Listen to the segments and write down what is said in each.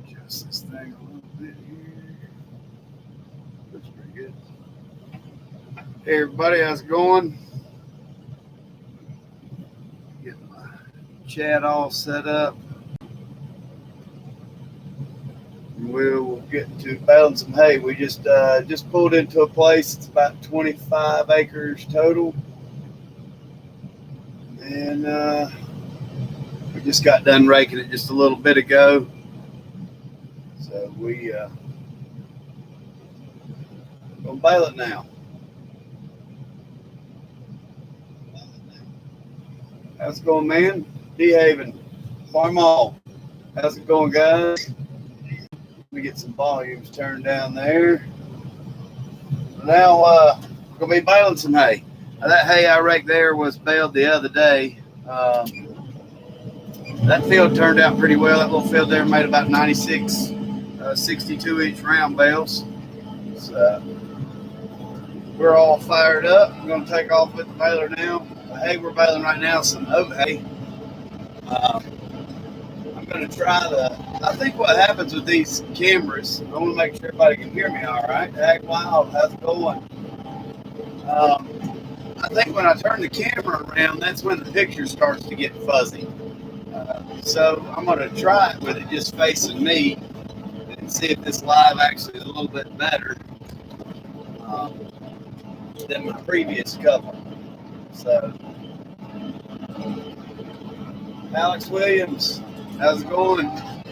Adjust this thing a little bit here. Looks pretty good. Hey everybody, how's it going? Get my chat all set up. We'll get to baling some hay. We just pulled into a place. It's about 25 acres total, and we just got done raking it just a little bit ago. So we gonna bale it now. How's it going, man? D-Haven, Farm Mall. How's it going, guys? Let me get some volumes turned down there. Now, we're going to be baling some hay. Now, that hay I raked there was baled the other day. That field turned out pretty well. That little field there made about 96, 62-inch round bales. So, we're all fired up. We're going to take off with the baler now. The hay we're baling right now is some oat hay. I'm going to try I think what happens with these cameras, I want to make sure everybody can hear me all right. Ag Wild, how's it going? I think when I turn the camera around, that's when the picture starts to get fuzzy. So I'm going to try it with it just facing me and see if this live actually is a little bit better than my previous couple. So, Alex Williams, how's it going?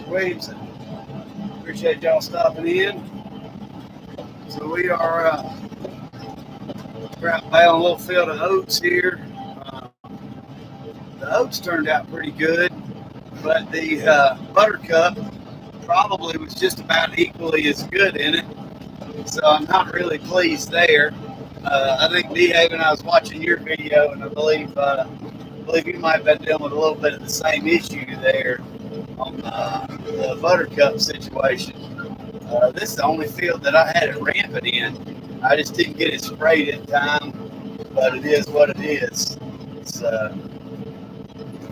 Williamson, appreciate y'all stopping in. So we are we're out baling a little field of oats here. The oats turned out pretty good, but the buttercup probably was just about equally as good in it. So I'm not really pleased there. I think D-Haven, I was watching your video, and I believe you might have been dealing with a little bit of the same issue there on the buttercup situation. This is the only field that I had it rampant in. I just didn't get it sprayed in time, but it is what it is. So,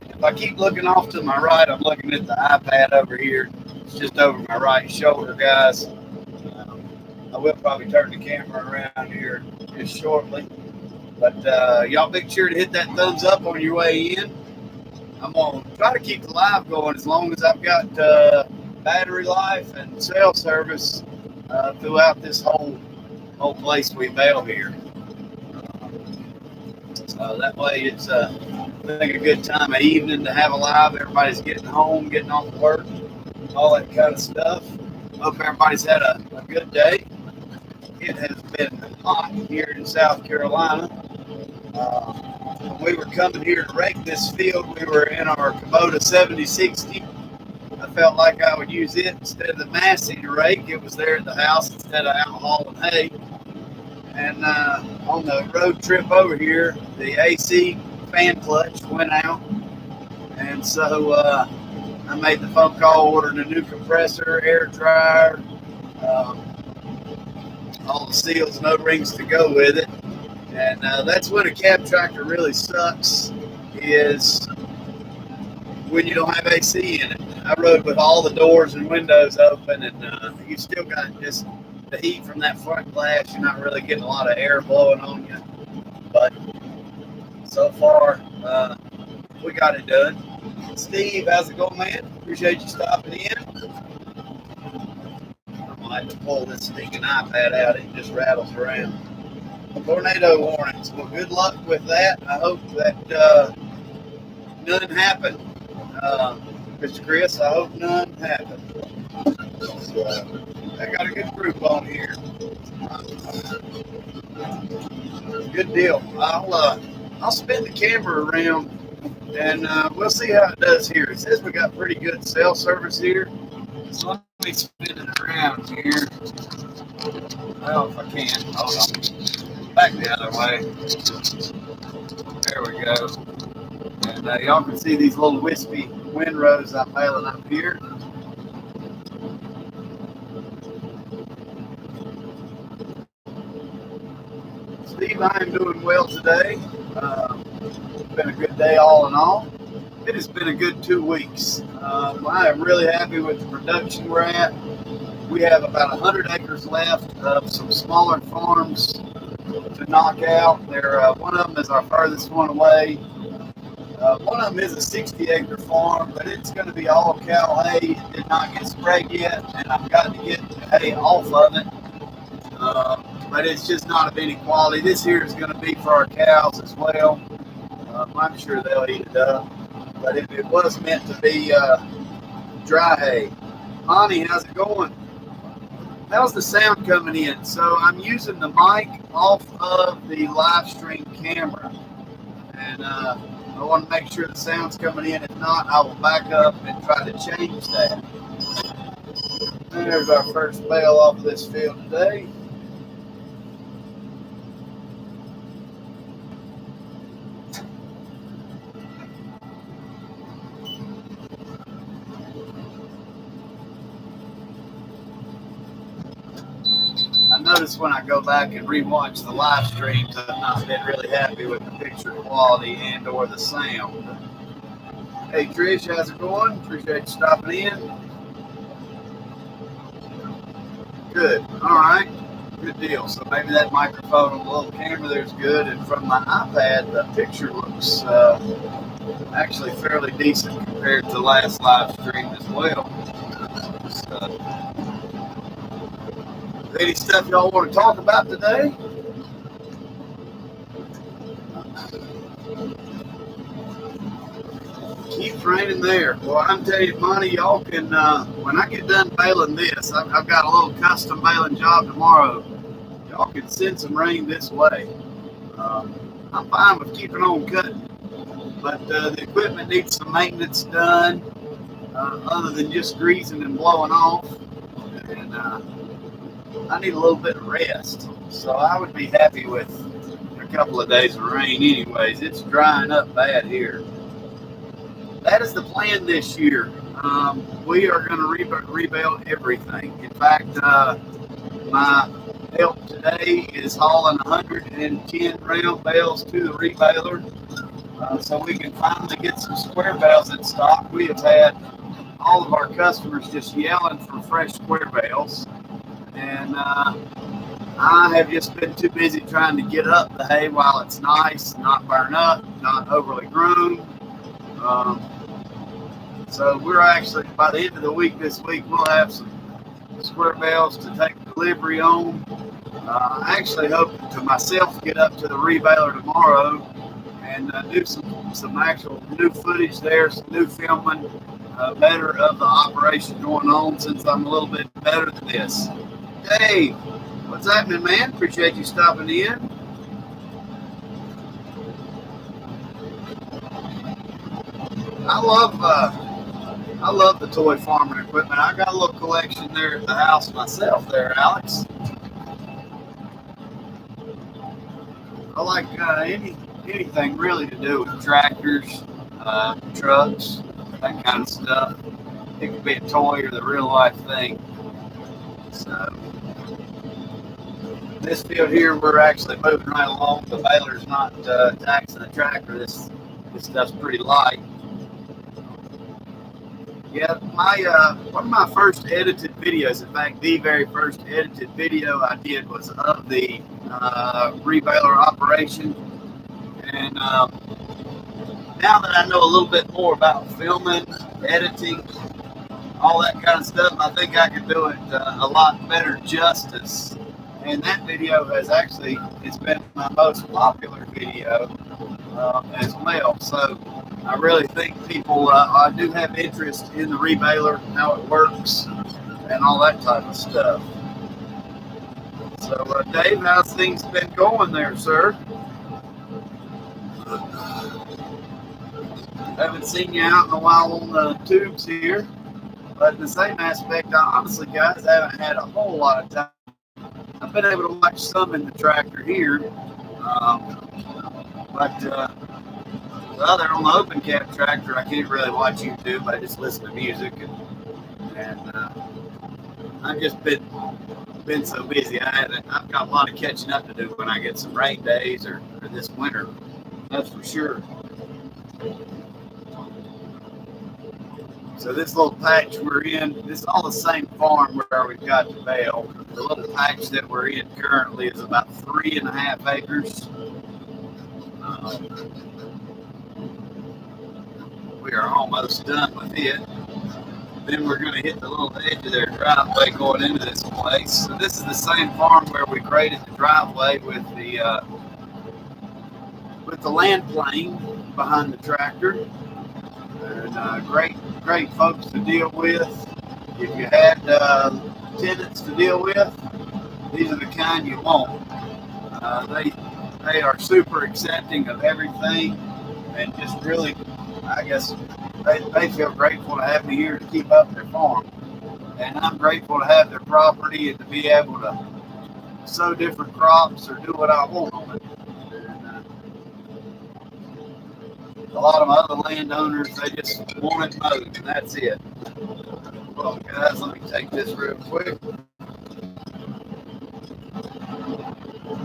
if I keep looking off to my right, I'm looking at the iPad over here. It's just over my right shoulder, guys. I will probably turn the camera around here just shortly. But y'all make sure to hit that thumbs up on your way in. I'm going to try to keep the live going as long as I've got battery life and cell service throughout this whole place we bale here. So that way it's I think a good time of evening to have a live. Everybody's getting home, getting off work, all that kind of stuff. Hope everybody's had a good day. It has been hot here in South Carolina. When we were coming here to rake this field, we were in our Kubota 7060. I felt like I would use it instead of the Massey to rake. It was there at the house instead of out hauling hay. And on the road trip over here, the AC fan clutch went out. And so I made the phone call, ordered a new compressor, air dryer, all the seals and O-rings to go with it. And that's when a cab tractor really sucks, is when you don't have AC in it. I rode with all the doors and windows open, and you still got just the heat from that front glass. You're not really getting a lot of air blowing on you. But so far, we got it done. Steve, how's it going, man? Appreciate you stopping in. I might have to pull this stinking iPad out. It just rattles around. Tornado warnings. Well, good luck with that. I hope that none happen. Mr. Chris, I hope none happen. So, I got a good group on here. Good deal. I'll spin the camera around and we'll see how it does here. It says we got pretty good cell service here. So let me spin it around here. Well, if I can. Hold on. Back the other way. There we go. And y'all can see these little wispy windrows I'm baling up here. Steve, I am doing well today. It's been a good day all in all. It has been a good 2 weeks. I am really happy with the production we're at. We have about 100 acres left of some smaller farms to knock out. One of them is our furthest one away. One of them is a 60-acre farm, but it's going to be all cow hay. It did not get sprayed yet, and I've got to get the hay off of it. But it's just not of any quality. This here is going to be for our cows as well. I'm sure they'll eat it up. But it was meant to be dry hay. Bonnie, how's it going? How's the sound coming in? So I'm using the mic off of the live stream camera. And I want to make sure the sound's coming in. If not, I will back up and try to change that. There's our first bale off of this field today. I notice when I go back and rewatch the live streams, I've not been really happy with the picture quality and or the sound. Hey Trish, how's it going? Appreciate you stopping in. Good. All right. Good deal. So maybe that microphone on the little camera there's good, and from my iPad the picture looks actually fairly decent compared to the last live stream as well. So, any stuff y'all want to talk about today? Keep raining there. Well, I'm telling you, Monty, y'all can, when I get done baling this, I've got a little custom baling job tomorrow. Y'all can send some rain this way. I'm fine with keeping on cutting, but the equipment needs some maintenance done, other than just greasing and blowing off. And I need a little bit of rest. So I would be happy with a couple of days of rain anyways. It's drying up bad here. That is the plan this year. We are going to rebale everything. In fact, my help today is hauling 110 round bales to the rebaler, so we can finally get some square bales in stock. We have had all of our customers just yelling for fresh square bales, and I have just been too busy trying to get up the hay while it's nice, not burn up, not overly grown. So we're actually, by the end of the week this week, we'll have some square bales to take delivery on. I actually hope to myself get up to the rebaler tomorrow and do some actual new footage there, some new filming, better of the operation going on, since I'm a little bit better than this. Dave, what's happening, man? Appreciate you stopping in. I love the toy farming equipment. I got a little collection there at the house myself there, Alex. I like anything really to do with tractors, trucks, that kind of stuff. It could be a toy or the real life thing. So this field here, we're actually moving right along. The baler's not taxing the tractor. This stuff's pretty light. Yeah, one of my first edited videos, in fact, the very first edited video I did was of the rebaler operation. And now that I know a little bit more about filming, editing, all that kind of stuff, I think I can do it a lot better justice. And that video it's been my most popular video as well. So I really think people I do have interest in the rebaler, how it works, and all that type of stuff. So Dave, how's things been going there, sir? Haven't seen you out in a while on the tubes here, but in the same aspect, I honestly, guys, haven't had a whole lot of time. I've been able to watch some in the tractor here, but other on the open cab tractor, I can't really watch YouTube. I just listen to music, and I've just been so busy. I've got a lot of catching up to do when I get some rain days or this winter. That's for sure. So this little patch we're in, this is all the same farm where we've got the bale. The little patch that we're in currently is about 3.5 acres. We are almost done with it. Then we're going to hit the little edge of their driveway going into this place. So this is the same farm where we graded the driveway with the land plane behind the tractor. And great folks to deal with. If you had tenants to deal with, these are the kind you want. They are super accepting of everything, and just really, I guess, they feel grateful to have me here to keep up their farm. And I'm grateful to have their property and to be able to sow different crops or do what I want on it. And, a lot of my other landowners, they just want it mowed, and that's it. Well, guys, let me take this real quick.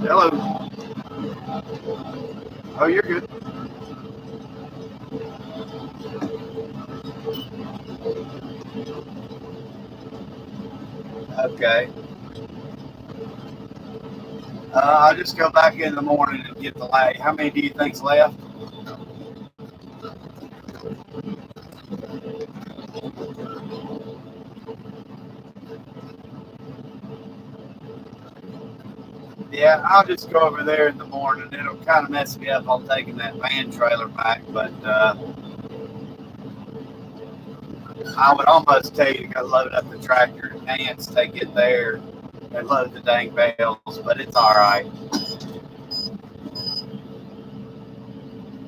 Hello. Oh, you're good. Okay. I'll just go back in the morning and get the lay. How many do you think's left? Yeah, I'll just go over there in the morning. It'll kind of mess me up on taking that van trailer back, but I would almost tell you to go load up the tractor and Nance, take it there and load the dang bales, but it's all right.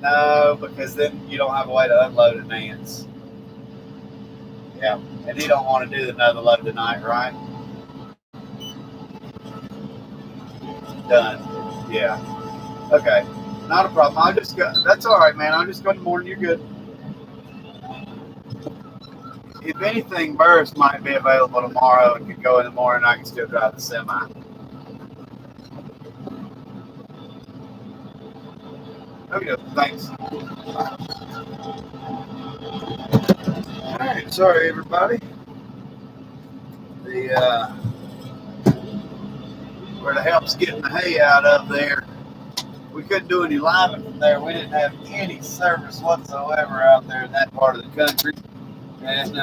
No, because then you don't have a way to unload a Nance. Yeah, and you don't want to do another load tonight, right? Done. Yeah. Okay. Not a problem. I'll just go. That's all right, man. I'll just go in the morning. You're good. If anything, Burris might be available tomorrow and could go in the morning. I can still drive the semi. Okay. Thanks. All right. Sorry, everybody. Where the help's getting the hay out of there. We couldn't do any liming from there. We didn't have any service whatsoever out there in that part of the country. And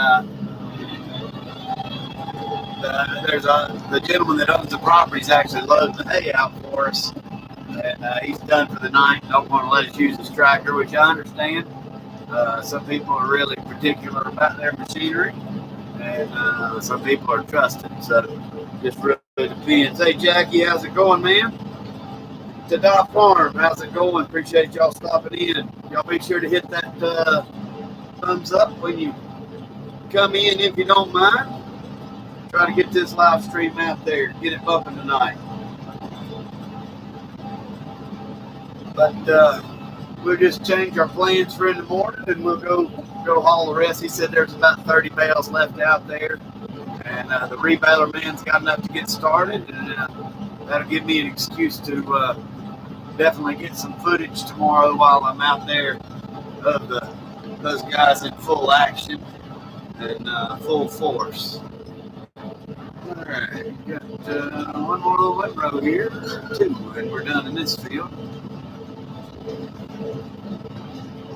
there's the gentleman that owns the property is actually loading the hay out for us. And he's done for the night. Don't want to let us use his tractor, which I understand. Some people are really particular about their machinery, and some people are trusted. So just really depends. Hey, Jackie, how's it going, man? Tada Farm, how's it going? Appreciate y'all stopping in. Y'all be sure to hit that thumbs up when you come in, if you don't mind. Try to get this live stream out there, get it bumping tonight. But we'll just change our plans for in the morning, and we'll go haul the rest. He said there's about 30 bales left out there, and the rebaler man's got enough to get started, and that'll give me an excuse to definitely get some footage tomorrow while I'm out there of those guys in full action and full force. All right, got one more little wet row here, 2, and we're done in this field.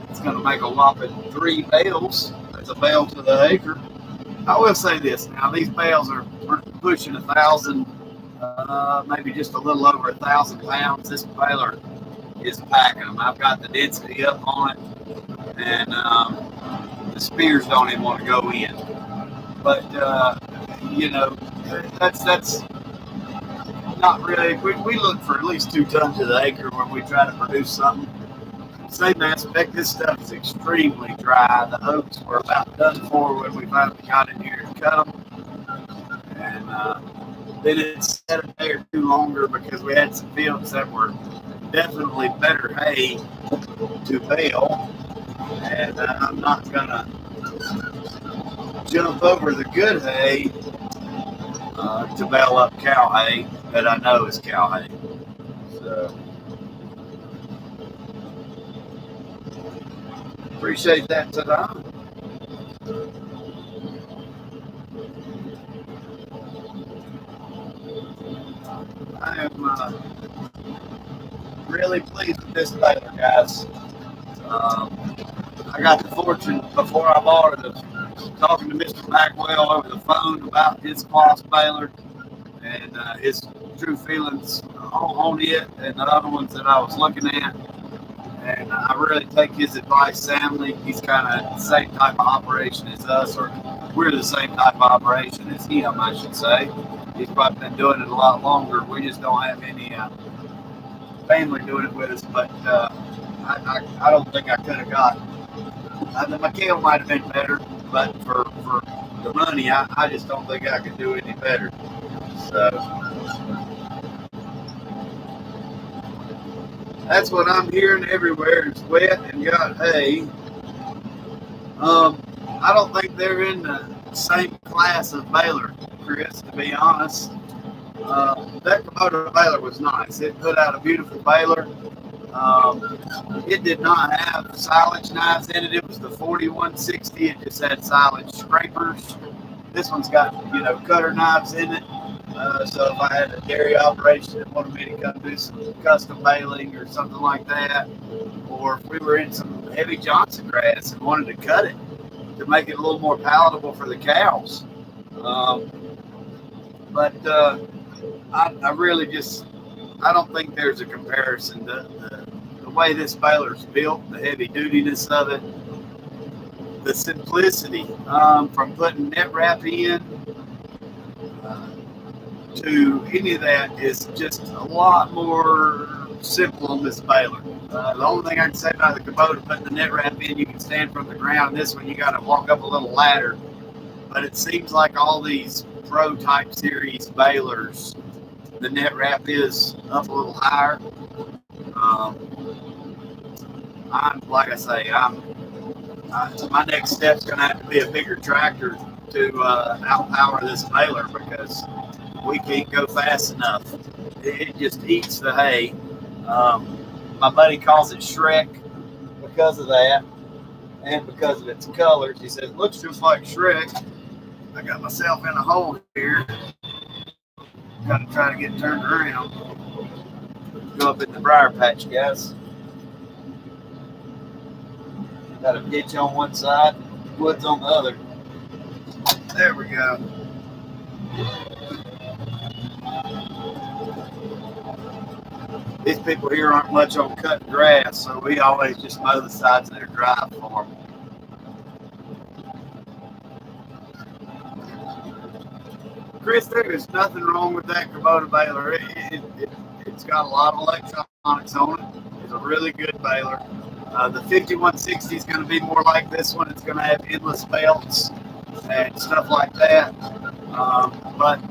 It's going to make a whopping 3 bales. That's a bale to the acre. I will say this now: these bales are pushing 1,000. Maybe just a little over 1,000 pounds. This baler is packing them. I've got the density up on it, and the spears don't even want to go in. But you know, that's not really. We look for at least 2 tons to the acre when we try to produce something. Same aspect. This stuff is extremely dry. The oaks were about done for when we finally got in here to cut them, and then it sat a day or 2 longer because we had some fields that were definitely better hay to bale, and I'm not gonna jump over the good hay to bale up cow hay that I know is cow hay. So appreciate that, Tada. really pleased with this baler, guys. I got the fortune before I bought it of talking to Mr. Blackwell over the phone about his Claas baler and his true feelings on it and the other ones that I was looking at. And I really take his advice soundly. He's kind of the same type of operation as us, or we're the same type of operation as him, I should say. He's probably been doing it a lot longer. We just don't have any family doing it with us. But I don't think I could have got. The McHale might have been better, but for the money, I just don't think I could do any better. So that's what I'm hearing everywhere. It's wet and got hay. I don't think they're in the same class of baler, Chris, to be honest. That Kubota baler was nice. It put out a beautiful baler. It did not have silage knives in it. It was the 4160. It just had silage scrapers. This one's got, cutter knives in it. So if I had a dairy operation that wanted me to come do some custom baling or something like that, or if we were in some heavy Johnson grass and wanted to cut it to make it a little more palatable for the cows. But I really just, I don't think there's a comparison. The way this baler's built, the heavy dutiness of it, the simplicity from putting net wrap in to any of that is just a lot more simple on this baler. The only thing I can say about the Kubota, putting the net wrap in, you can stand from the ground. This one, you got to walk up a little ladder. But it seems like all these Pro Type Series balers, the net wrap is up a little higher. Like I say, my next step's going to have to be a bigger tractor to outpower this baler because we can't go fast enough. It just eats the hay. My buddy calls it Shrek because of that and because of its colors. He says, it looks just like Shrek. I got myself in a hole here. Got to try to get turned around. Go up in the briar patch, guys. Got a ditch on one side, woods on the other. There we go. These people here aren't much on cutting grass, so we always just mow the sides of their drive for them. Chris, there is nothing wrong with that Kubota baler. It's got a lot of electronics on it. It's a really good baler. The 5160 is going to be more like this one. It's going to have endless belts and stuff like that. But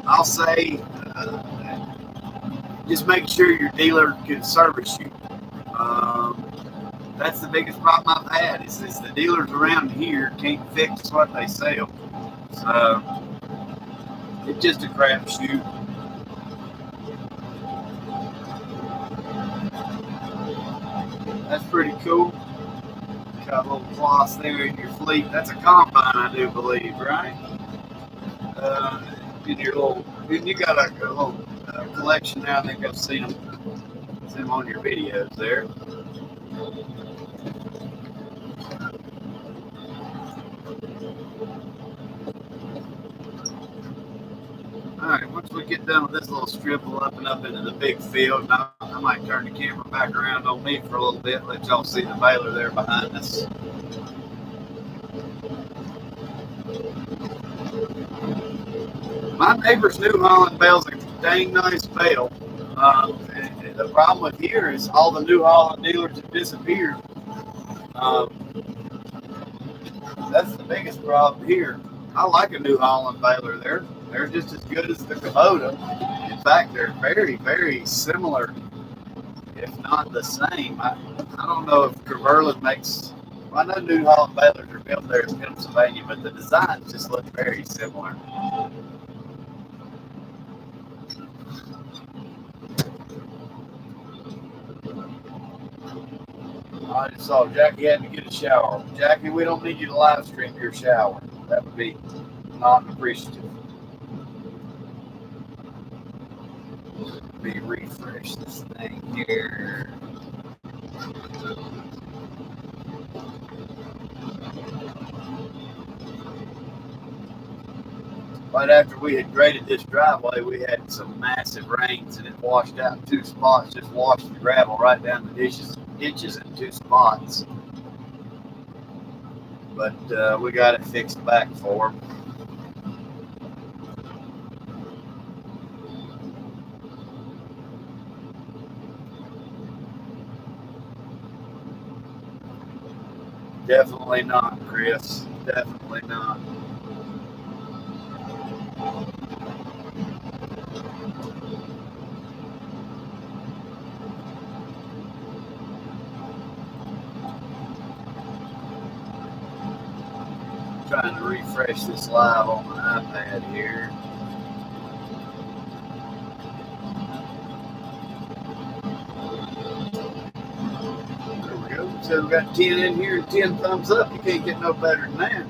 I'll say just make sure your dealer can service you. That's the biggest problem I've had is the dealers around here can't fix what they sell. So it's just a crapshoot. That's pretty cool. Got a little Claas there in your fleet. That's a combine, I do believe, right? In your little, you got a little collection now. I think I've seen them on your videos there. Alright, once we get done with this little strip, we'll up and up into the big field. Now, I might turn the camera back around on me for a little bit, let y'all see the baler there behind us. My neighbor's New Holland bale's a dang nice bale. The problem with here is all the New Holland dealers have disappeared. That's the biggest problem here. I like a New Holland baler. They're just as good as the Kubota. In fact, they're very, very similar, if not the same. I don't know if Cumberland makes. Well, I know New Holland balers are built there in Pennsylvania, but the designs just look very similar. I just saw Jackie had to get a shower. Jackie, we don't need you to live stream your shower. That would be not appreciative. Let me refresh this thing here. Right after we had graded this driveway, we had some massive rains and it washed out in two spots, just washed the gravel right down the ditches in two spots. But we got it fixed back for them. Definitely not, Chris. Definitely not. Trying to refresh this live on my iPad here. There we go. So we got 10 in here and 10 thumbs up. You can't get no better than that.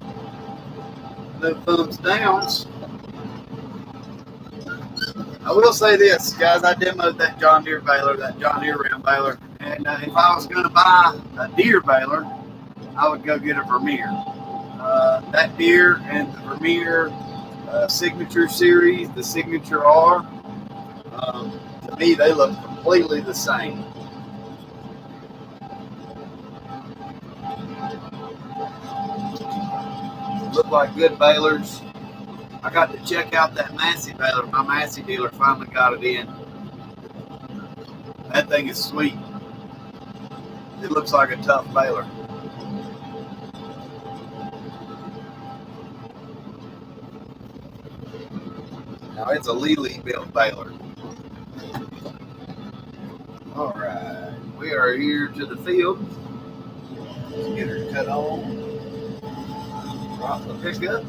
No thumbs downs. I will say this, guys. I demoed that John Deere baler, that John Deere rim baler. And if I was going to buy a Deere baler, I would go get a Vermeer. That Deere and the Vermeer Signature Series, the Signature R, to me, they look completely the same. Look like good balers. I got to check out that Massey baler. My Massey dealer finally got it in. That thing is sweet. It looks like a tough baler. Now it's a Lely built baler. All right, we are here to the field. Let's get her cut on. Drop the pickup.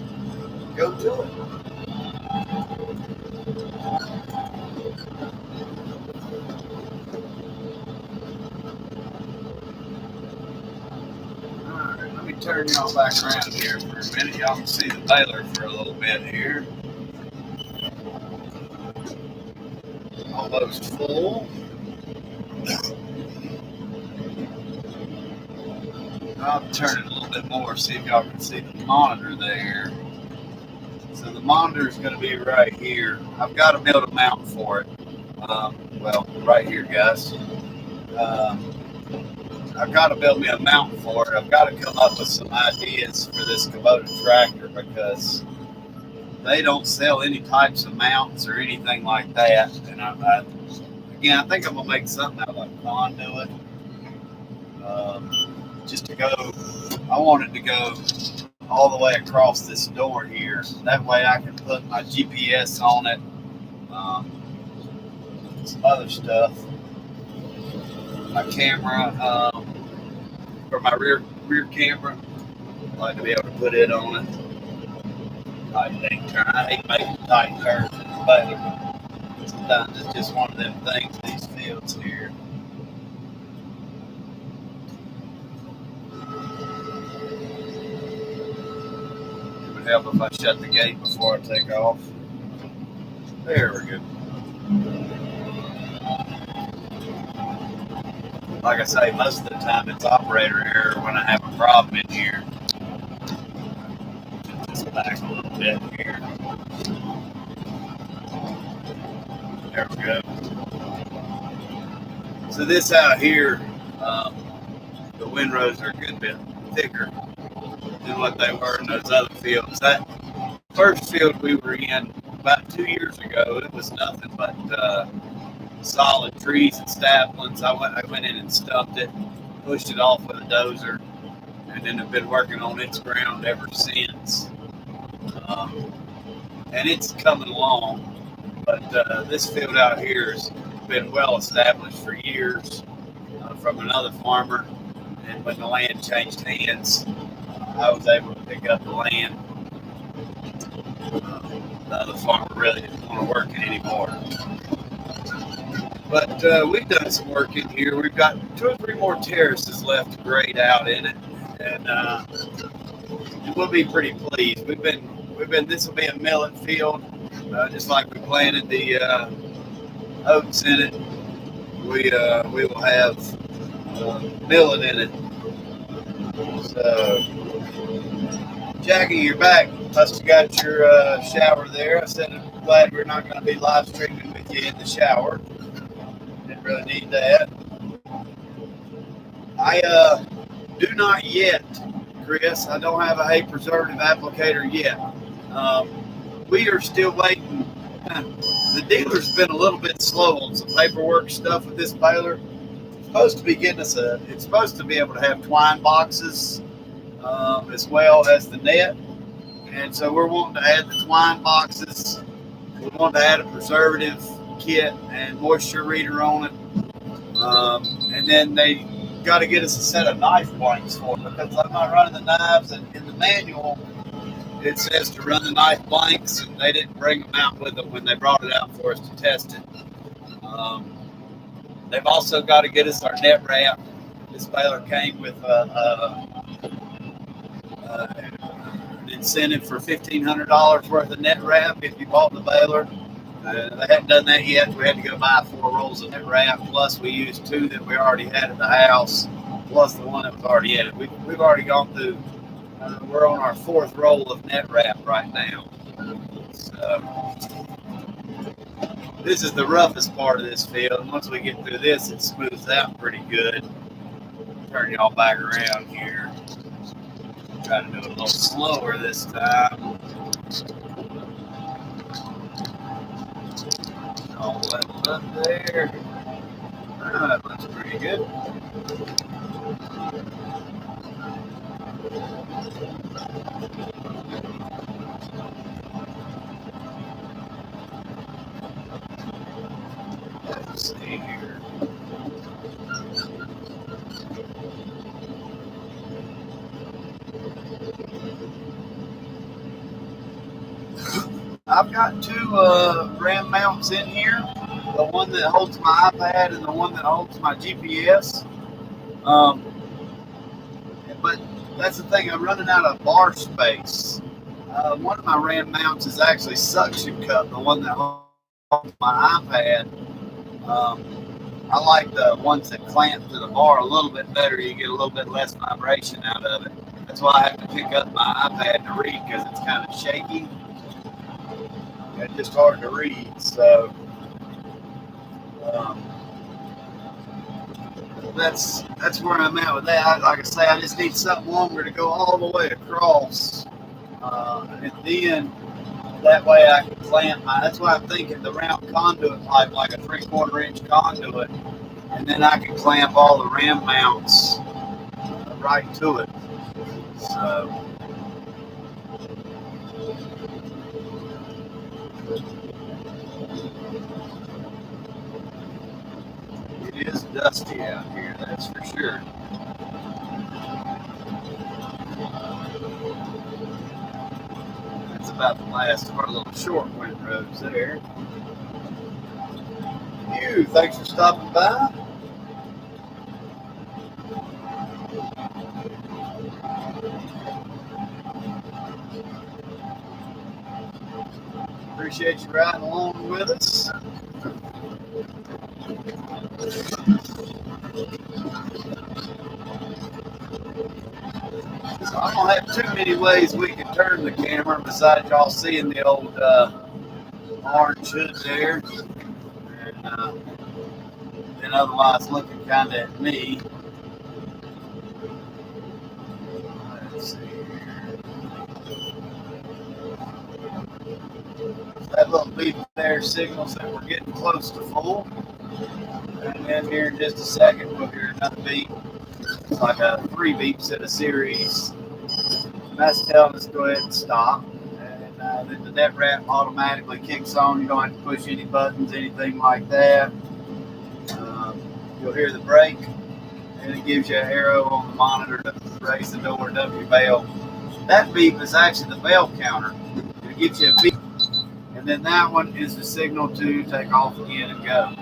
Go to it. Alright, let me turn y'all back around here for a minute. Y'all can see the baler for a little bit here. Almost full. I'll turn it a little bit more, see if y'all can see the monitor there. So the monitor is going to be right here. I've got to build a mount for it. Well, right here, guys. I've got to build me a mount for it. I've got to come up with some ideas for this Kubota tractor because they don't sell any types of mounts or anything like that. And again, I think I'm going to make something out of like conduit. Just to go, I want it to go all the way across this door here. That way I can put my GPS on it, some other stuff, my camera, for my rear camera. I'd like to be able to put it on it. Tight thing turn. I hate making tight turns in the baler. Sometimes it's just one of them things, these fields here. Help if I shut the gate before I take off. There we go. Like I say, most of the time it's operator error when I have a problem in here. Get this back a little bit here. There we go. So this out here, the windrows are a good bit thicker than what they were in those other fields. That first field we were in about 2 years ago, it was nothing but solid trees and staplings. I went in and stumped it, pushed it off with a dozer, and then have been working on its ground ever since. And it's coming along, but this field out here has been well established for years from another farmer, and when the land changed hands, I was able to pick up the land. The other farmer really didn't want to work it anymore. But we've done some work in here. We've got 2 or 3 more terraces left to grade out in it, and we'll be pretty pleased. We've been. This will be a millet field, just like we planted the oats in it, we will have millet in it. So, Jackie, you're back. Must have got your shower there. I said I'm glad we're not going to be live streaming with you in the shower. Didn't really need that. I do not yet, Chris. I don't have a hay preservative applicator yet. We are still waiting. The dealer's been a little bit slow on some paperwork stuff with this baler. It's supposed to be getting us it's supposed to be able to have twine boxes as well as the net. And so we're wanting to add the twine boxes. We want to add a preservative kit and moisture reader on it. And then they got to get us a set of knife blanks for it, because I'm not running the knives, and in the manual it says to run the knife blanks, and they didn't bring them out with them when they brought it out for us to test it. They've also got to get us our net wrap. This baler came with an incentive for $1,500 worth of net wrap if you bought the baler. They hadn't done that yet. We had to go buy 4 rolls of net wrap, plus we used 2 that we already had at the house, plus the one that was already in it. We've already gone through, we're on our 4th roll of net wrap right now. So this is the roughest part of this field. And once we get through this, it smooths out pretty good. Turn y'all back around here. Try to do it a little slower this time. All leveled up there. That looks pretty good. Let's see here. I've got 2 RAM mounts in here. The one that holds my iPad and the one that holds my GPS. But that's the thing, I'm running out of bar space. One of my RAM mounts is actually suction cup, the one that holds my iPad. I like the ones that clamp to the bar a little bit better. You get a little bit less vibration out of it. That's why I have to pick up my iPad to read, because it's kind of shaky. It's just hard to read. So that's where I'm at with that. Like I say, I just need something longer to go all the way across, and then that way I can clamp my. That's why I'm thinking the round conduit pipe, like a 3/4 inch conduit, and then I can clamp all the RAM mounts right to it. So. It is dusty out here, that's for sure. That's about the last of our little short windrows there. You, thanks for stopping by. Appreciate you riding along with us. So I don't have too many ways we can turn the camera besides y'all seeing the old orange hood there, and otherwise looking kind of at me. Let's see here. That little beep there signals that we're getting close to full. And then here in just a second, we'll hear another beep. It's like 3 beeps in a series. And that's telling us to go ahead and stop. And then the net wrap automatically kicks on. You don't have to push any buttons, anything like that. You'll hear the brake, and it gives you an arrow on the monitor to raise the door and up your bail. That beep is actually the bail counter. It gives you a beep, and then that one is the signal to take off again and go.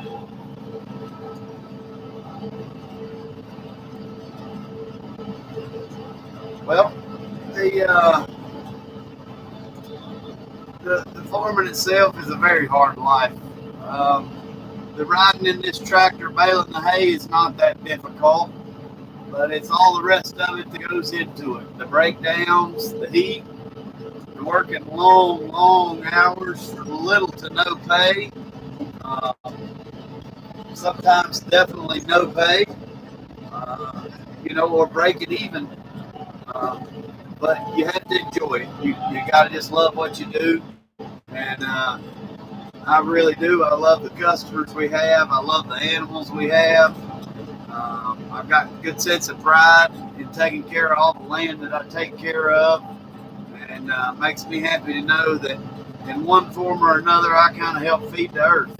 Well, the farming itself is a very hard life. the riding in this tractor baling the hay is not that difficult, but it's all the rest of it that goes into it. The breakdowns, the heat, the working long hours for little to no pay. Uh, Sometimes definitely no pay, or break it even. Uh, but you have to enjoy it. You got to just love what you do. And I really do. I love the customers we have. I love the animals we have. I've got a good sense of pride in taking care of all the land that I take care of. And makes me happy to know that in one form or another, I kind of help feed the earth.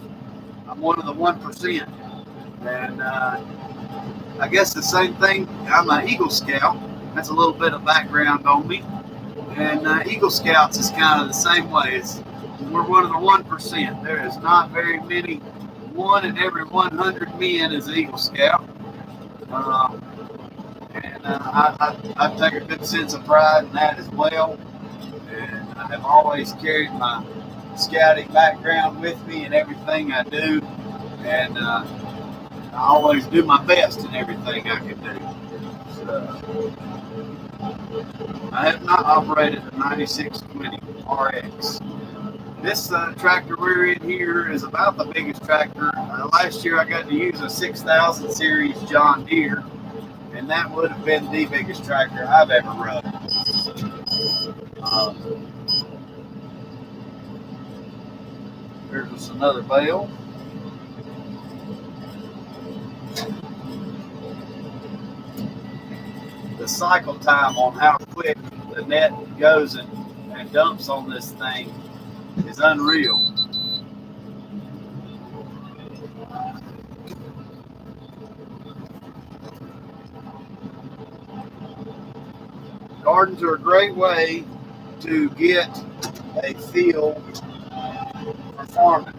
I'm one of the 1%. And I guess the same thing, I'm an Eagle Scout. That's a little bit of background on me. And Eagle Scouts is kind of the same way. We're one of the 1%. There is not very many. One in every 100 men is an Eagle Scout. And I take a good sense of pride in that as well. And I have always carried my scouting background with me in everything I do. And I always do my best in everything I can do. So, I have not operated a 9620 RX. This tractor we're in here is about the biggest tractor. Last year I got to use a 6000 series John Deere, and that would have been the biggest tractor I've ever run. Here's just another bale. The cycle time on how quick the net goes and dumps on this thing is unreal. Gardens are a great way to get a feel for farming.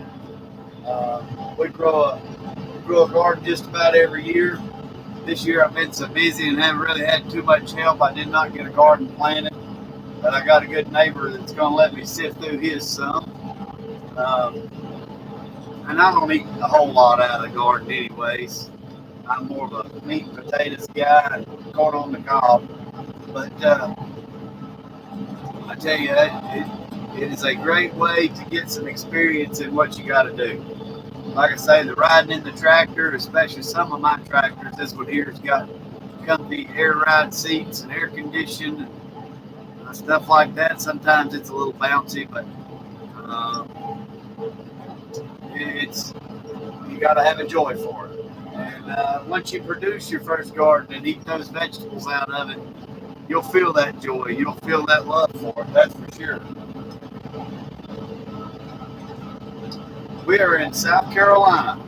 We grow a garden just about every year. This year I've been so busy and haven't really had too much help. I did not get a garden planted, but I got a good neighbor that's going to let me sift through his some. And I don't eat a whole lot out of the garden anyways. I'm more of a meat and potatoes guy and corn on the cob. But I tell you, it is a great way to get some experience in what you got to do. Like I say, the riding in the tractor, especially some of my tractors, this one here's got comfy air ride seats and air conditioning and stuff like that. Sometimes it's a little bouncy, but you got to have a joy for it. And once you produce your first garden and eat those vegetables out of it, you'll feel that joy. You'll feel that love for it. That's for sure. We are in South Carolina.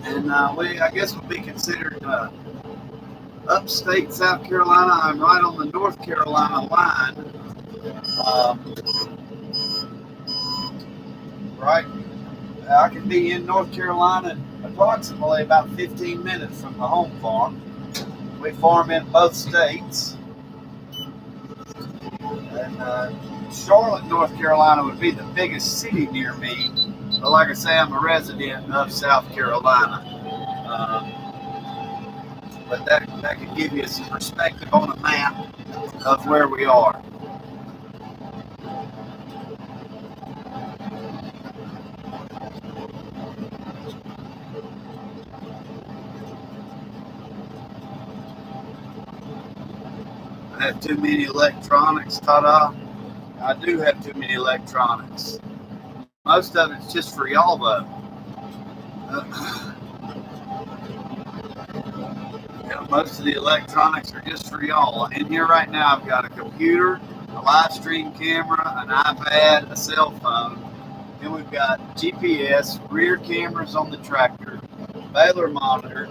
And I guess we'll be considered upstate South Carolina. I'm right on the North Carolina line. Right? I can be in North Carolina approximately about 15 minutes from the home farm. We farm in both states. And Charlotte, North Carolina would be the biggest city near me. But like I say, I'm a resident of South Carolina. But that could give you some perspective on a map of where we are. I have too many electronics, ta-da. I do have too many electronics. Most of it's just for y'all though. Most of the electronics are just for y'all. In here right now I've got a computer, a live stream camera, an iPad, a cell phone. Then we've got GPS, rear cameras on the tractor, baler monitor.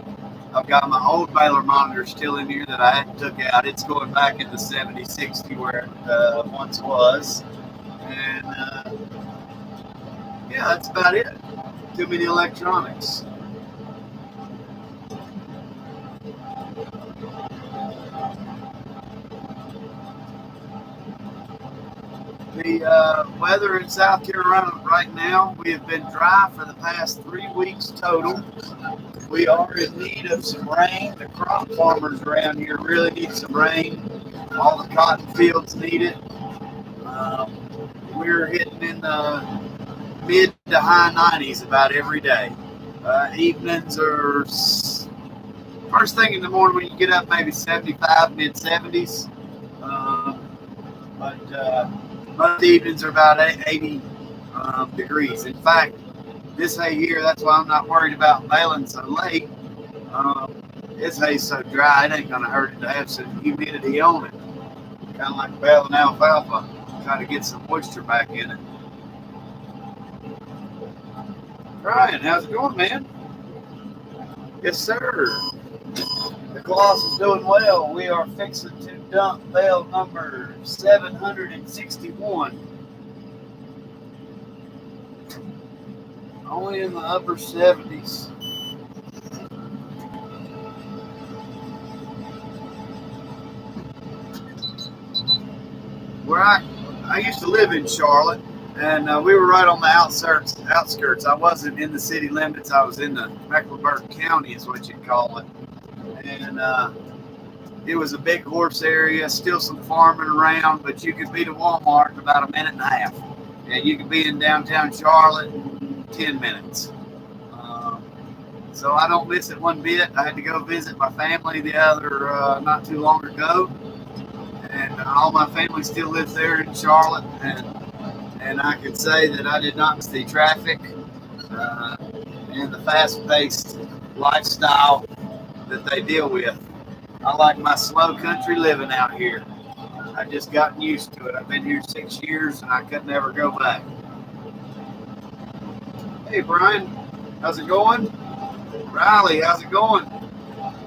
I've got my old baler monitor still in here that I hadn't took out. It's going back in the 7060 where it once was. And yeah, that's about it. Too many electronics. The weather in South Carolina right now, we have been dry for the past 3 weeks total. We are in need of some rain. The crop farmers around here really need some rain. All the cotton fields need it. We're hitting in the mid to high 90s about every day. Evenings are first thing in the morning when you get up, maybe 75, mid 70s. But most evenings are about 80 degrees. In fact, this hay here, that's why I'm not worried about baling so late. This hay's so dry, it ain't going to hurt it to have some humidity on it. Kind of like baling alfalfa, try to get some moisture back in it. Brian, how's it going, man? Yes, sir. The Claas is doing well. We are fixing to dump bale number 761. Only in the upper 70s. Where I used to live in Charlotte, and we were right on the outskirts. I wasn't in the city limits. I was in the Mecklenburg County, is what you'd call it. And it was a big horse area, still some farming around, but you could be to Walmart in about a minute and a half. And you could be in downtown Charlotte in 10 minutes. So I don't miss it one bit. I had to go visit my family not too long ago. And all my family still lives there in Charlotte. And I can say that I did not miss the traffic and the fast-paced lifestyle that they deal with. I like my slow country living out here. I've just gotten used to it. I've been here 6 years and I could never go back. Hey Brian, how's it going? Riley, how's it going?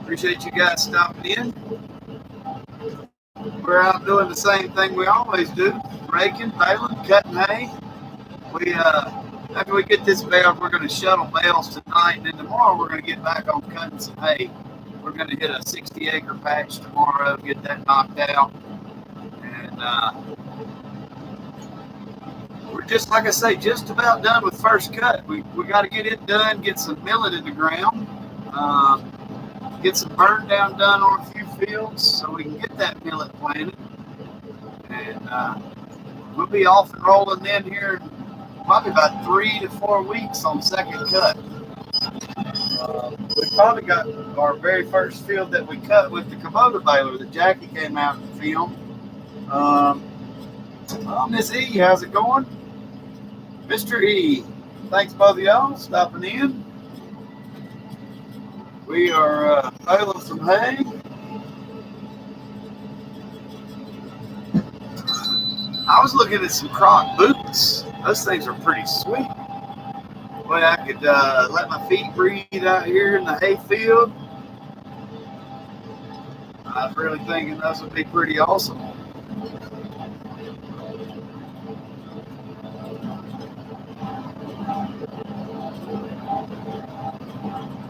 Appreciate you guys stopping in. We're out doing the same thing we always do. Raking, baling, cutting hay. After we get this baled, we're going to shuttle bales tonight, and then tomorrow we're going to get back on cutting some hay. We're going to hit a 60-acre patch tomorrow, get that knocked out. And we're just, like I say, just about done with first cut. We got to get it done, get some millet in the ground, get some burn down done on a few fields so we can get that millet planted. And we'll be off and rolling then here in probably about 3 to 4 weeks on second cut. We probably got our very first field that we cut with the Kubota baler that Jackie came out and filmed. Miss E, how's it going? Mr. E, thanks both of y'all stopping in. We are baling some hay. I was looking at some Croc boots. Those things are pretty sweet. Boy, I could let my feet breathe out here in the hay field. I was really thinking those would be pretty awesome.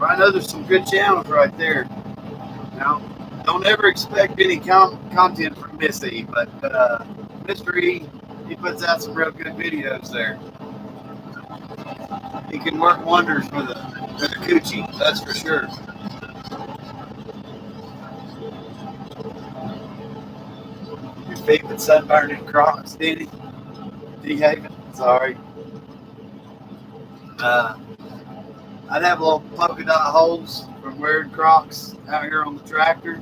I know there's some good channels right there. Now, don't ever expect any content from Miss E, but Mr. E, he puts out some real good videos there. He can work wonders with a coochie, that's for sure. Your feet with sunburned in Crocs, Denny? D-Haven, sorry. I'd have little polka dot holes from wearing Crocs out here on the tractor.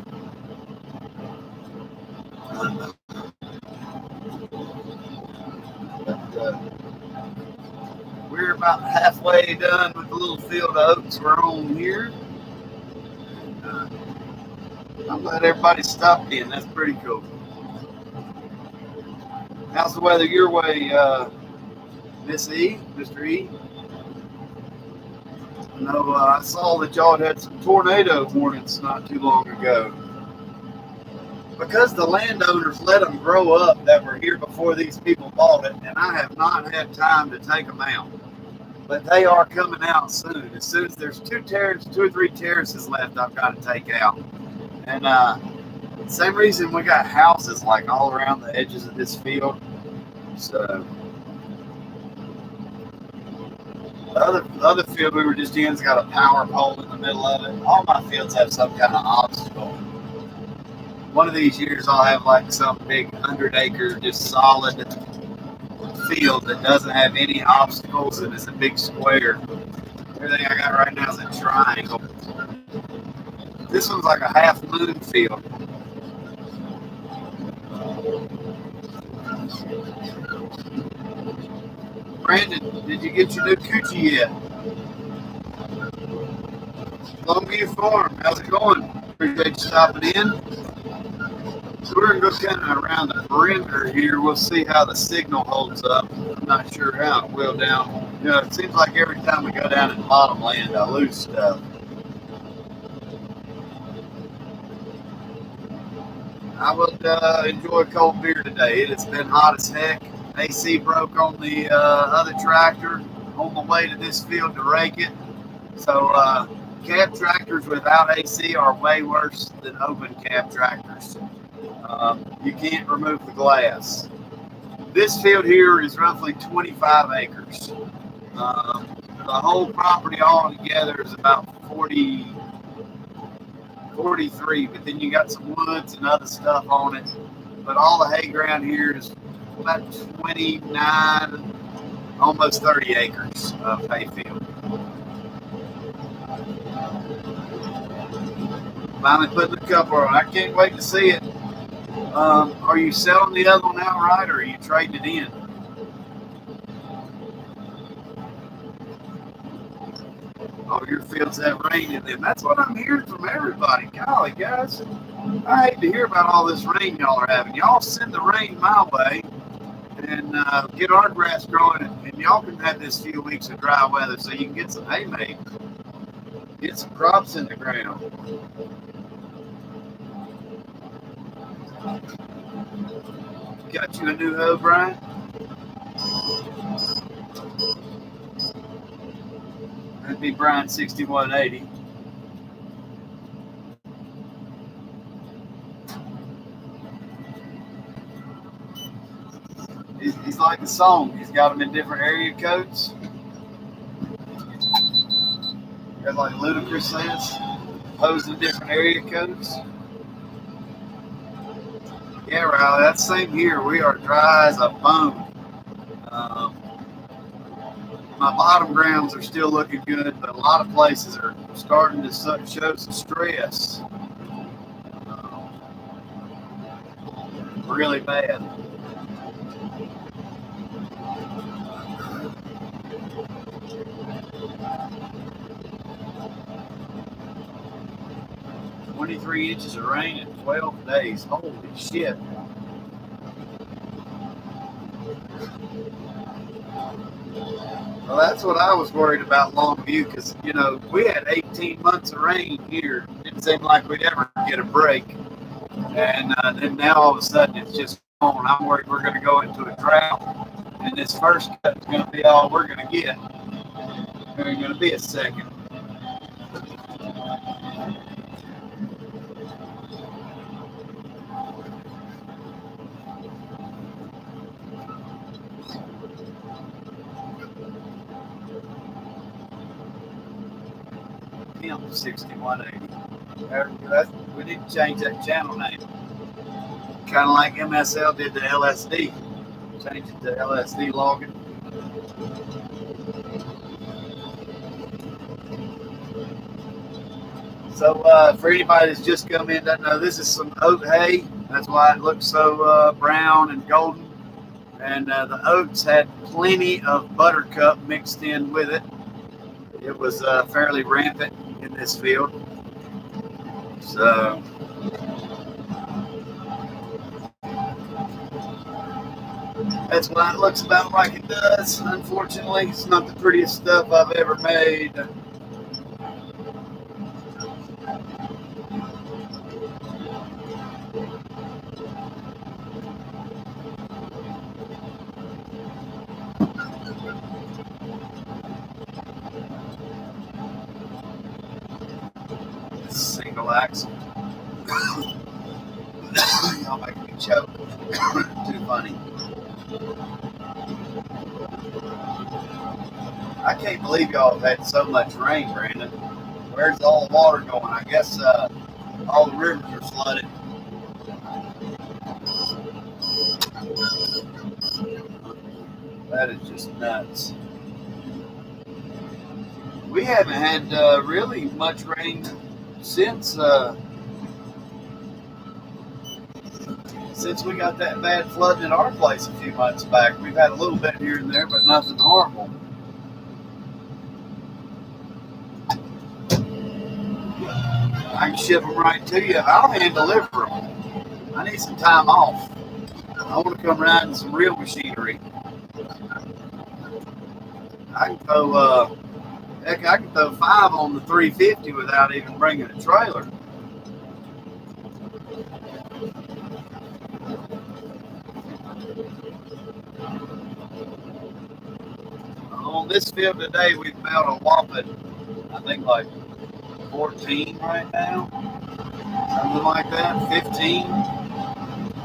But we're about halfway done with the little field of oats we're on here. I'm glad everybody stopped in. That's pretty cool. How's the weather your way, Miss E, Mr. E? I know I saw that y'all had some tornado warnings not too long ago. Because the landowners let them grow up that were here before these people bought it, and I have not had time to take them out. But they are coming out soon. As soon as there's 2 or 3 terraces left, I've got to take out. And same reason we got houses like all around the edges of this field. So the other field we were just in's got a power pole in the middle of it. All my fields have some kind of obstacle. One of these years I'll have like some big 100-acre just solid field that doesn't have any obstacles and it's a big square. Everything I got right now is a triangle. This one's like a half moon field. Brandon, did you get your new coochie yet? Longview Farm, how's it going? Appreciate you stopping in. So we're going to go kind of around the perimeter here. We'll see how the signal holds up. I'm not sure how it will down. You know, it seems like every time we go down in bottomland, I lose stuff. I would enjoy a cold beer today. It has been hot as heck. AC broke on the other tractor on the way to this field to rake it. So cab tractors without AC are way worse than open cab tractors. You can't remove the glass. This field here is roughly 25 acres. The whole property all together is about 43, but then you got some woods and other stuff on it. But all the hay ground here is about 29, almost 30 acres of hay field. Finally putting the cover on. I can't wait to see it. Are you selling the other one outright or are you trading it in? Oh, your fields have rain in them. That's what I'm hearing from everybody. Golly, guys. I hate to hear about all this rain y'all are having. Y'all send the rain my way and get our grass growing, and y'all can have this few weeks of dry weather so you can get some hay made. Get some crops in the ground. Got you a new hoe, Brian? That'd be Brian 6180. He's like the song. He's got them in different area codes. That's like Ludacris says, posed in different area codes. Yeah, Riley, that's the same here. We are dry as a bone. My bottom grounds are still looking good, but a lot of places are starting to show some stress. Really bad. "23 inches of rain in 12 days. Holy shit. Well, that's what I was worried about Longview because, you know, we had 18 months of rain here. It didn't seem like we'd ever get a break. And then now all of a sudden it's just gone. I'm worried we're going to go into a drought. And this first cut is going to be all we're going to get. There ain't going to be a second. Him 6180. We need to change that channel name. Kind of like MSL did to LSD. Change it to LSD logging. So for anybody that's just come in, doesn't know, this is some oat hay. That's why it looks so brown and golden. And the oats had plenty of buttercup mixed in with it. It was fairly rampant in this field. So that's why it looks about like it does. Unfortunately, it's not the prettiest stuff I've ever made. Single axle. Y'all make me choke. Too funny. I can't believe y'all have had so much rain, Brandon. Where's all the water going? I guess all the rivers are flooded. That is just nuts. We haven't had really much rain since since we got that bad flooding at our place a few months back. We've had a little bit here and there, but nothing horrible. I can ship them right to you. I'll hand deliver them. I need some time off. I want to come ride in some real machinery. I can throw, heck, I can throw 5 on the 350 without even bringing a trailer. On this field today, we've built a whopping, I think like 14 right now, something like that, 15.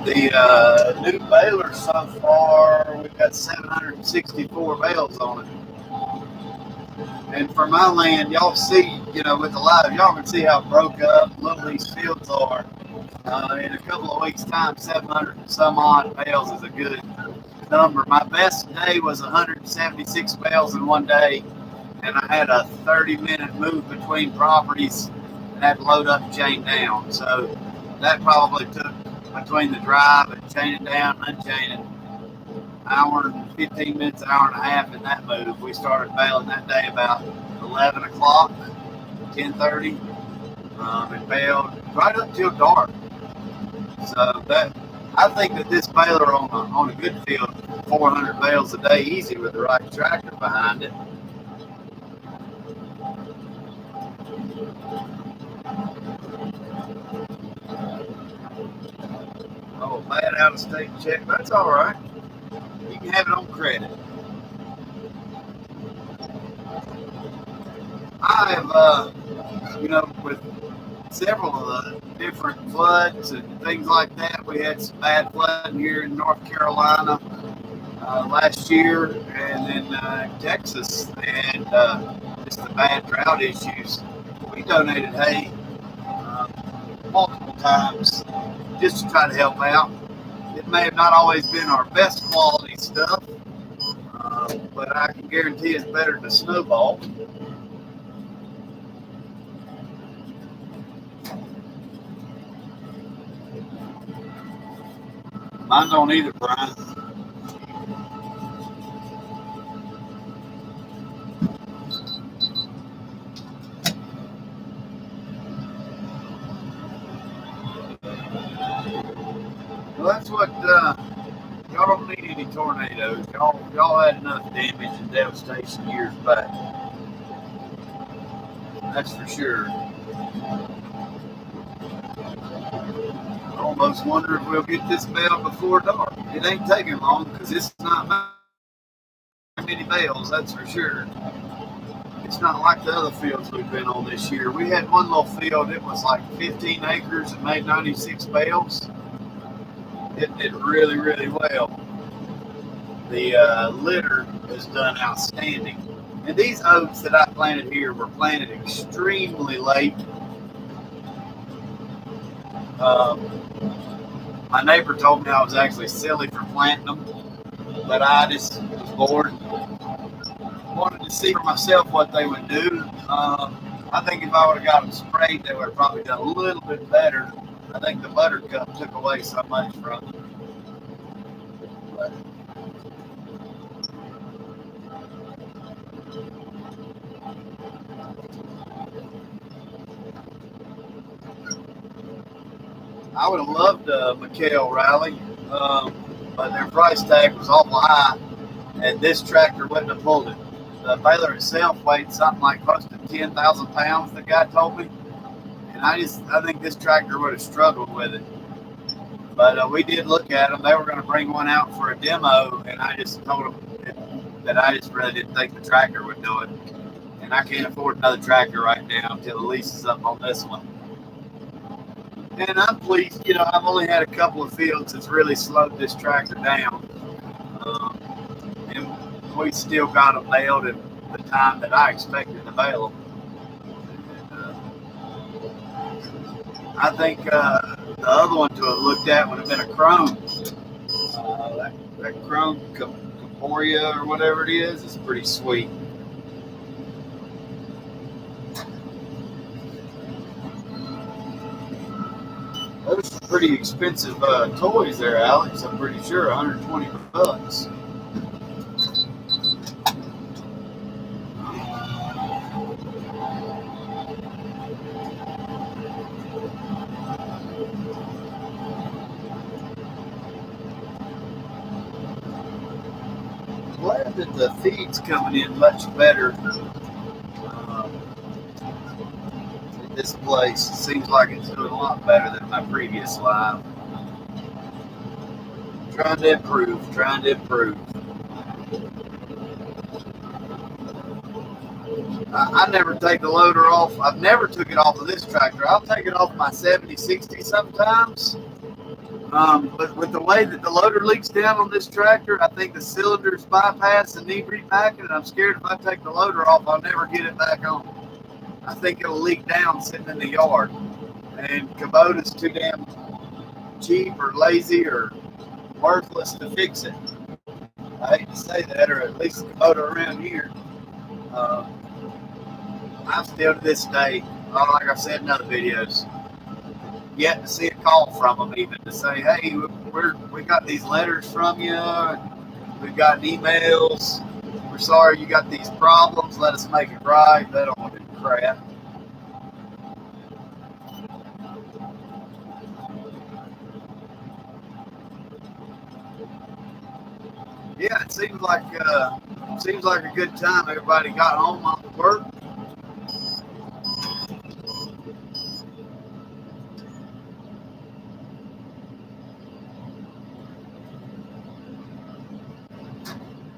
The new baler so far, we've got 764 bales on it. And for my land, y'all see, you know, with the live, y'all can see how broke up little these fields are. In a couple of weeks' time, 700 and some odd bales is a good number. My best day was 176 bales in one day, and I had a 30-minute move between properties and had to load up and chain down. So that probably took, between the drive and chaining down and unchaining, hour and 15 minutes, an hour and a half in that move. We started baling that day about 11 o'clock, 10:30, and baled right up till dark. So that, I think that this baler on a good field, 400 bales a day easy with the right tractor behind it. Oh, bad out-of-state check. That's all right. You can have it on credit. I have, you know, with several of the different floods and things like that, we had some bad flooding here in North Carolina last year, and then Texas, they had just the bad drought issues. We donated hay multiple times just to try to help out. It may have not always been our best quality stuff, but I can guarantee it's better than Snowball. Mine don't either, Brian. Well, that's what y'all don't need any tornadoes. Y'all had enough damage and devastation years back. That's for sure. I almost wonder if we'll get this bale before dark. It ain't taking long because it's not many bales, that's for sure. It's not like the other fields we've been on this year. We had one little field, it was like 15 acres and made 96 bales. It did really, really well. The litter has done outstanding. And these oats that I planted here were planted extremely late. My neighbor told me I was actually silly for planting them, but I just was bored. Wanted to see for myself what they would do. I think if I would have got them sprayed, they would have probably done a little bit better. I think the buttercup took away so much from them. But I would have loved a McHale rally, but their price tag was awful high, and this tractor wouldn't have pulled it. The baler itself weighed something like close to 10,000 pounds, the guy told me, and I think this tractor would have struggled with it. But we did look at them. They were going to bring one out for a demo, and I just told them that I just really didn't think the tractor would do it. And I can't afford another tractor right now until the lease is up on this one. And I'm pleased, you know, I've only had a couple of fields that's really slowed this tractor down. Um, and we still got them baled in the time that I expected to bail them. I think the other one to have looked at would have been a chrome. That chrome Kubota or whatever it is pretty sweet. Those are pretty expensive toys there, Alex. I'm pretty sure $120. Glad that the feed's coming in much better. This place seems like it's doing a lot better than my previous live. Trying to improve. I never take the loader off. I've never took it off of this tractor. I'll take it off my 70-60 sometimes. But with the way that the loader leaks down on this tractor, I think the cylinders bypass and need repacking, and I'm scared if I take the loader off, I'll never get it back on. I think it'll leak down sitting in the yard. And Kubota's too damn cheap or lazy or worthless to fix it. I hate to say that, or at least Kubota around here. I'm still to this day, like I've said in other videos, yet to see a call from them even to say, hey, we got these letters from you, we've got emails, we're sorry you got these problems, let us make it right. They don't want to do crap. Yeah, it seems like a good time. Everybody got home after work.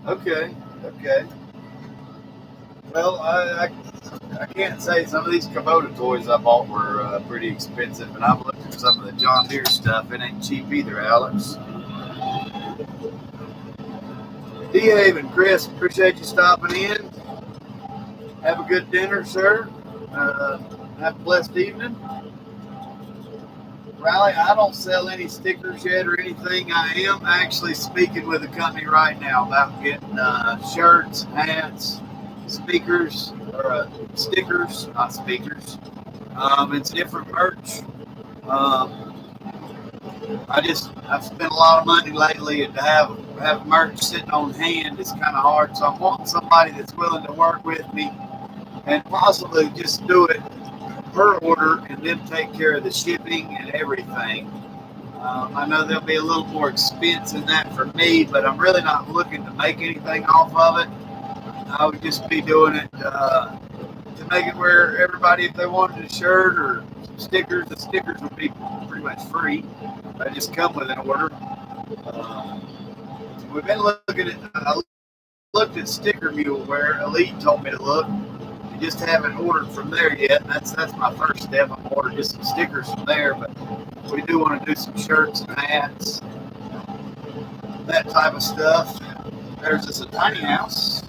Okay. Well, I can't say some of these Kubota toys I bought were pretty expensive, and I've looked at some of the John Deere stuff. It ain't cheap either, Alex. Dave and Chris, appreciate you stopping in. Have a good dinner, sir. Have a blessed evening. Riley, I don't sell any stickers yet or anything. I am actually speaking with a company right now about getting shirts, hats, speakers, or stickers, not speakers. It's different merch. I've spent a lot of money lately, and to have merch sitting on hand is kind of hard. So I'm wanting somebody that's willing to work with me and possibly just do it per order and then take care of the shipping and everything. I know there'll be a little more expense in that for me, but I'm really not looking to make anything off of it. I would just be doing it to make it where everybody, if they wanted a shirt or stickers, the stickers would be pretty much free. They just come with an order. We've been looking at, I looked at Sticker Mule where Elite told me to look. You just haven't ordered from there yet. That's my first step. I'm ordering just some stickers from there, but we do want to do some shirts and hats, that type of stuff. There's this a tiny house.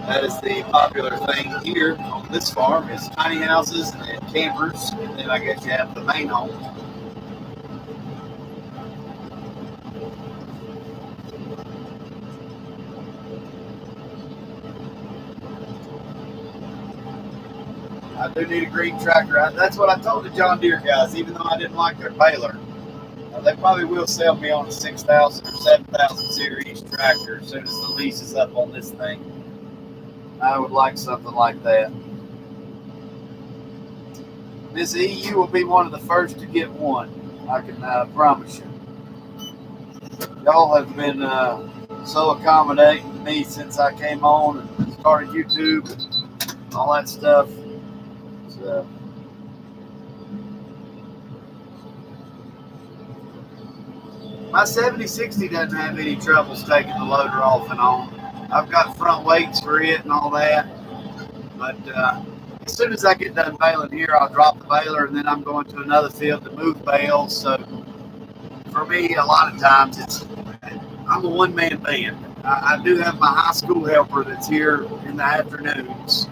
That is the popular thing here on this farm is tiny houses and campers, and then I guess you have the main home. I do need a green tractor. That's what I told the John Deere guys, even though I didn't like their baler. They probably will sell me on a 6,000 or 7,000 series tractor as soon as the lease is up on this thing. I would like something like that. Miss E, you will be one of the first to get one. I can promise you. Y'all have been so accommodating to me since I came on and started YouTube and all that stuff. So, my 70-60 doesn't have any troubles taking the loader off and on. I've got front weights for it and all that. But as soon as I get done baling here, I'll drop the baler, and then I'm going to another field to move bales. So for me, a lot of times I'm a one-man band. I do have my high school helper that's here in the afternoons,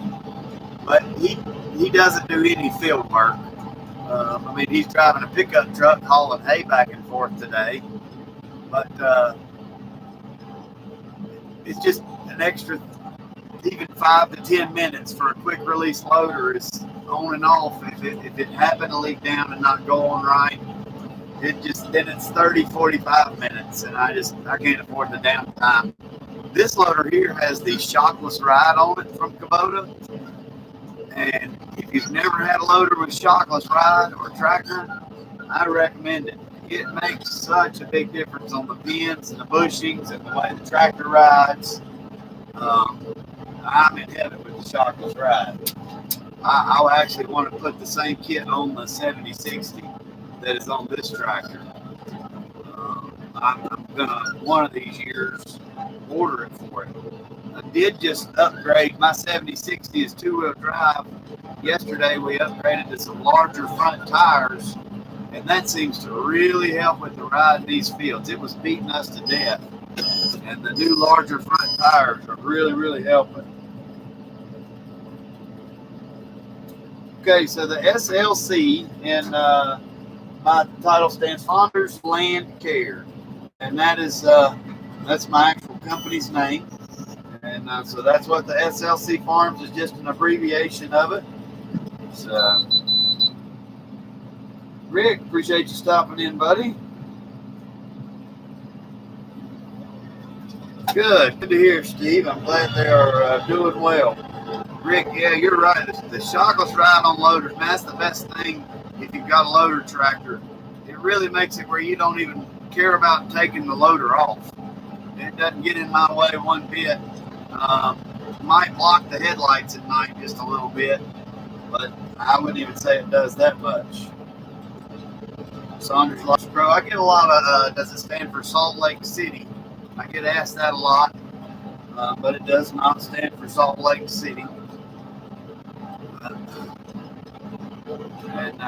but he doesn't do any field work. I mean, he's driving a pickup truck hauling hay back and forth today, but it's just an extra even 5 to 10 minutes for a quick release loader is on and off. If it happened to leak down and not go on right, then it's 30-45 minutes, and I can't afford the downtime. This loader here has the shockless ride on it from Kubota, and if you've never had a loader with shockless ride or tractor, I recommend it. It makes such a big difference on the pins and the bushings and the way the tractor rides. I'm in heaven with the shockless ride. I actually want to put the same kit on the 7060 that is on this tractor. I'm gonna one of these years order it for it. I did just upgrade. My 7060 is 2-wheel drive. Yesterday we upgraded to some larger front tires, and that seems to really help with the ride in these fields. It was beating us to death, and the new larger front tires are really helping. Okay, so the SLC in my title stands Founders Land Care, and that's my actual company's name, and so that's what the SLC Farms is, just an abbreviation of it. So, Rick, appreciate you stopping in, buddy. Good to hear, Steve. I'm glad they are doing well. Rick, yeah, you're right. The shockless ride on loaders, man, that's the best thing if you've got a loader tractor. It really makes it where you don't even care about taking the loader off. It doesn't get in my way one bit. Might block the headlights at night just a little bit, but I wouldn't even say it does that much. Saunders Lost Pro. I get a lot of, does it stand for Salt Lake City? I get asked that a lot, but it does not stand for Salt Lake City. And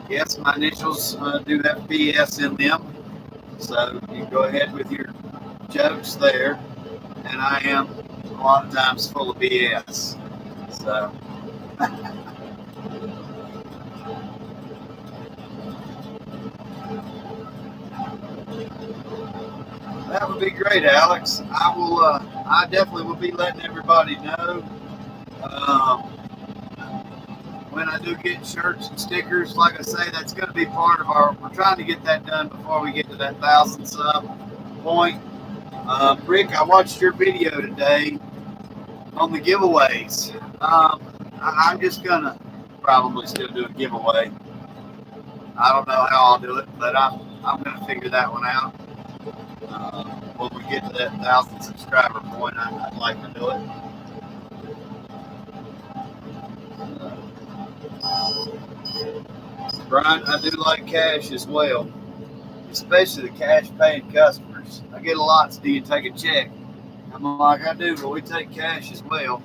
yes, my initials do have BS in them, so you can go ahead with your jokes there. And I am a lot of times full of BS. So. That would be great, Alex. I definitely will be letting everybody know when I do get shirts and stickers. Like I say, that's going to be part of we're trying to get that done before we get to that 1,000 sub point. Rick, I watched your video today on the giveaways. I'm just going to probably still do a giveaway. I don't know how I'll do it, but I'm going to figure that one out. When we get to that 1,000 subscriber point, I'd like to do it. Brian, I do like cash as well, especially the cash paying customers. I get a lot. So do you take a check? I'm like, I do, but we take cash as well.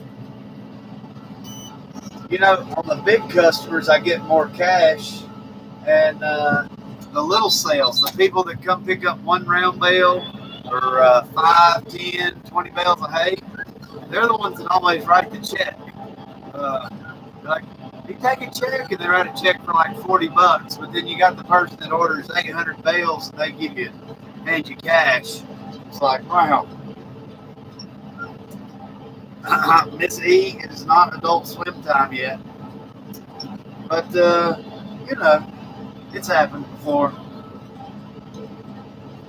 You know, on the big customers, I get more cash, and the little sales, the people that come pick up one round bale or 5, 10, 20 bales of hay, they're the ones that always write the check. Like, you take a check, and they write a check for like $40, but then you got the person that orders 800 bales, and they hand you cash. It's like, wow. Miss E, it is not adult swim time yet, but you know, it's happened before.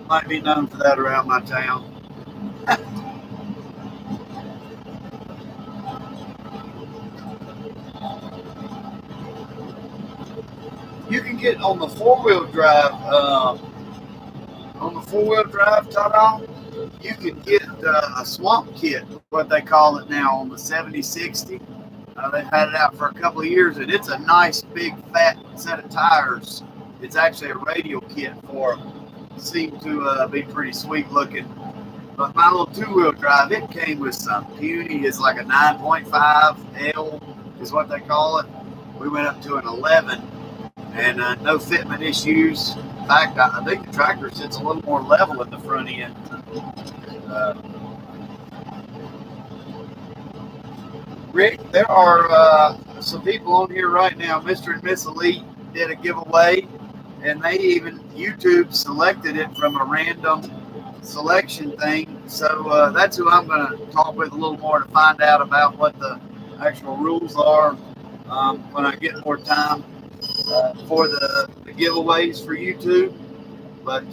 Might be known for that around my town. You can get on the 4-wheel drive. Ta-da! You can get a swamp kit, what they call it now, on the 7060. They've had it out for a couple of years, and it's a nice big fat set of tires. It's actually a radial kit for them. Seem to be pretty sweet looking. But my little 2-wheel drive, it came with some puny. It's like a 9.5 L is what they call it. We went up to an 11, and no fitment issues. In fact, I think the tractor sits a little more level in the front end. Rick, there are some people on here right now. Mr. and Miss Elite did a giveaway, and they even YouTube selected it from a random selection thing. So that's who I'm going to talk with a little more to find out about what the actual rules are when I get more time for the giveaways for YouTube. But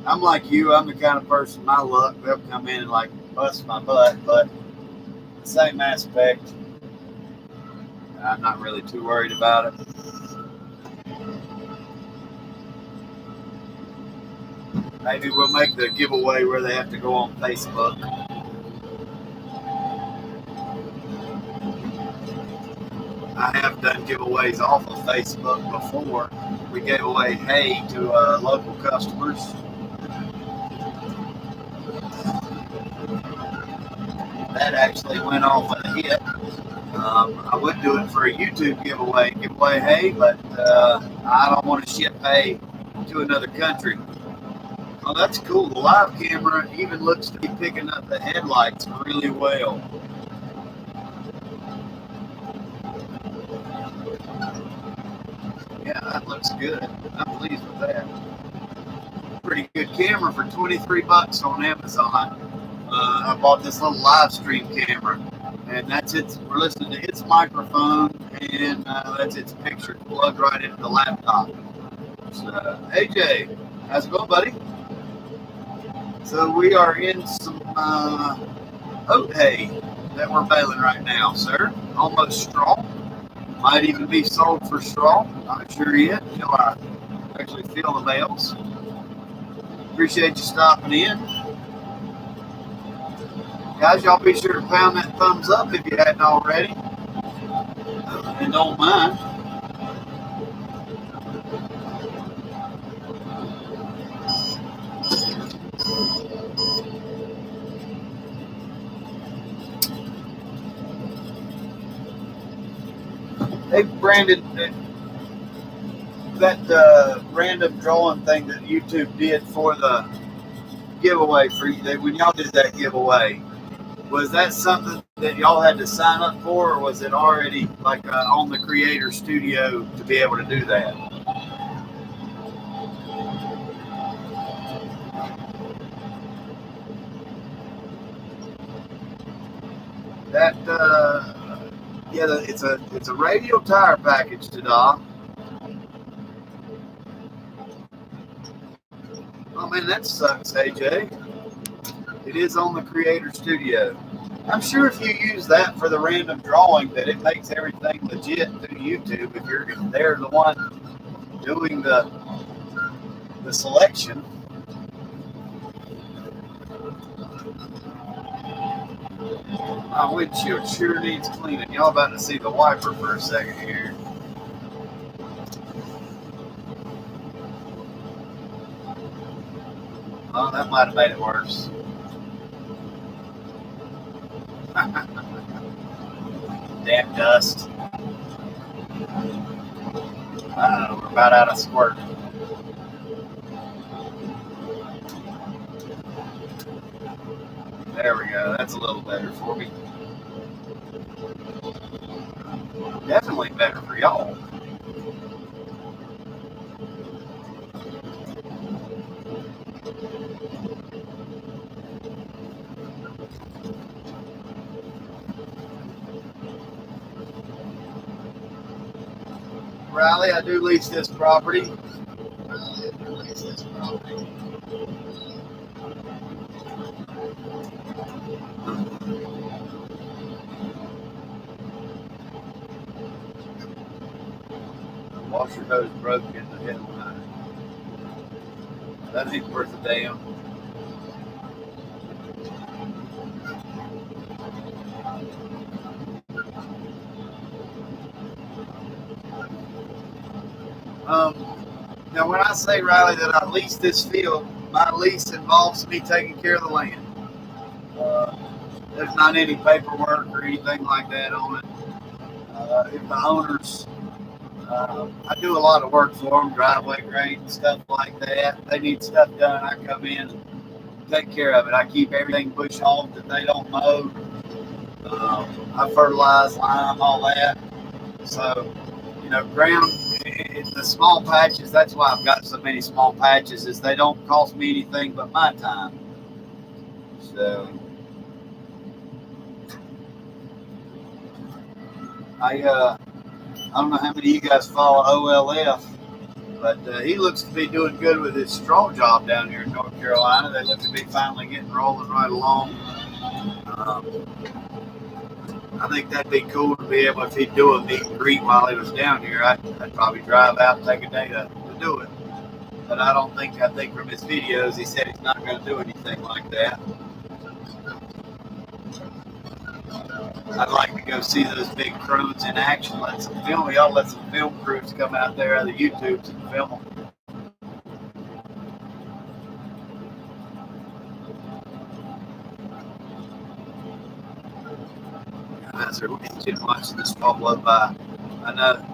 I'm like you. I'm the kind of person, my luck, they'll come in and like bust my butt. But the same aspect, I'm not really too worried about it. Maybe we'll make the giveaway where they have to go on Facebook. I have done giveaways off of Facebook before. We gave away hay to local customers. That actually went off with a hit. I would do it for a YouTube giveaway hay, but I don't want to ship hay to another country. Oh, that's cool. The live camera even looks to be picking up the headlights really well. Yeah, that looks good. I'm pleased with that. Pretty good camera for $23 on Amazon. I bought this little live stream camera, and that's it. We're listening to its microphone, and that's its picture plugged right into the laptop. So, AJ, how's it going, buddy? So we are in some oat hay that we're baling right now, sir. Almost straw. Might even be sold for straw. Not sure yet until I actually feel the bales. Appreciate you stopping in. Guys, y'all be sure to pound that thumbs up if you hadn't already. And don't mind. Hey, Brandon, that random drawing thing that YouTube did for the giveaway for you, when y'all did that giveaway, was that something that y'all had to sign up for, or was it already like on the Creator Studio to be able to do that? That yeah, it's a radial tire package, Tada. Oh man, that sucks, AJ. It is on the Creator Studio. I'm sure if you use that for the random drawing, that it makes everything legit through YouTube. If they're the one doing the selection. My windshield sure needs cleaning. Y'all about to see the wiper for a second here. Oh, that might have made it worse. Damn dust. We're about out of squirt. There we go. That's a little better for me. Definitely better for y'all. Riley, I do lease this property. Washer hose broke in the headline. That ain't worth a damn. Now, when I say, Riley, that I lease this field, my lease involves me taking care of the land. There's not any paperwork or anything like that on it. If the owners I do a lot of work for them, driveway grade and stuff like that. They need stuff done, I come in and take care of it. I keep everything bush hogged that they don't mow. I fertilize, lime, all that. So, ground, the small patches, that's why I've got so many small patches, is they don't cost me anything but my time. So, I don't know how many of you guys follow OLF, but he looks to be doing good with his straw job down here in North Carolina. They look to be finally getting rolling right along. I think that'd be cool to be able, if he'd do a meet and greet while he was down here, I'd probably drive out and take a day to do it. But I think from his videos, he said he's not going to do anything like that. I'd like to go see those big crews in action. Let some film. We all let some film crews come out there out of the YouTubes and film them. As they're watching this ball blow by, I know.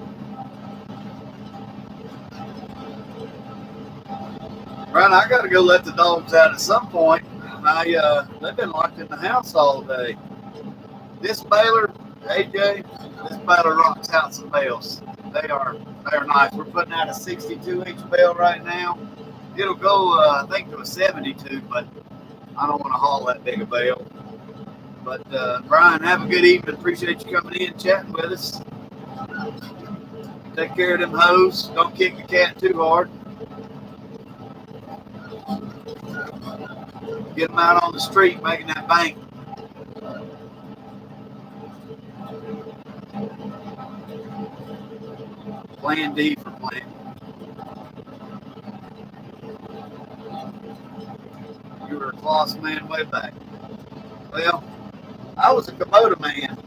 Right, I got to go let the dogs out at some point. They've been locked in the house all day. This baler, AJ, this baler rocks out some bales. They are nice. We're putting out a 62-inch bale right now. It'll go, I think, to a 72, but I don't want to haul that big a bale. But Brian, have a good evening. Appreciate you coming in and chatting with us. Take care of them hoes. Don't kick the cat too hard. Get them out on the street making that bank. Plan D for plan. You were a Claas man way back. Well, I was a Kubota man,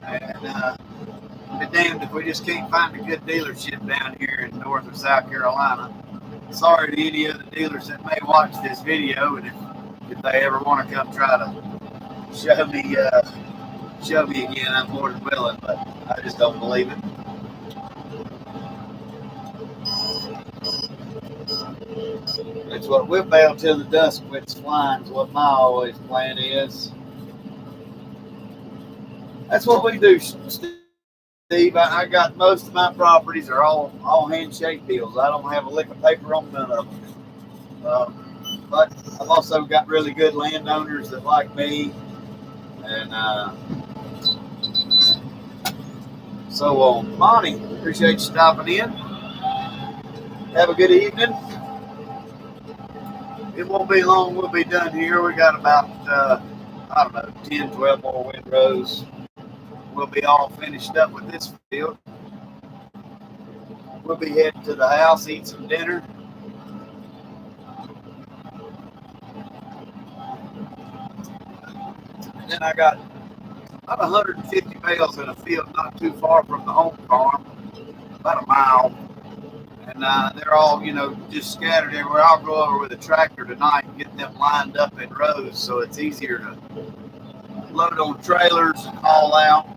and be damned if we just can't find a good dealership down here in North or South Carolina. Sorry to any of the dealers that may watch this video, and if they ever want to come try to show me again, I'm more than willing, but I just don't believe it. It's what we'll bail till the dust quits flying is what my always plan is. That's what we do, Steve. I got most of my properties are all handshake deals. I don't have a lick of paper on none of them. But I've also got really good landowners that like me, and so on. Monty, appreciate you stopping in. Have a good evening. It won't be long. We'll be done here. We got about, 10, 12 more windrows. We'll be all finished up with this field. We'll be heading to the house, eat some dinner. And then I got about 150 bales in a field not too far from the home farm, about a mile. And they're all, just scattered everywhere. I'll go over with a tractor tonight and get them lined up in rows so it's easier to load on trailers and haul out.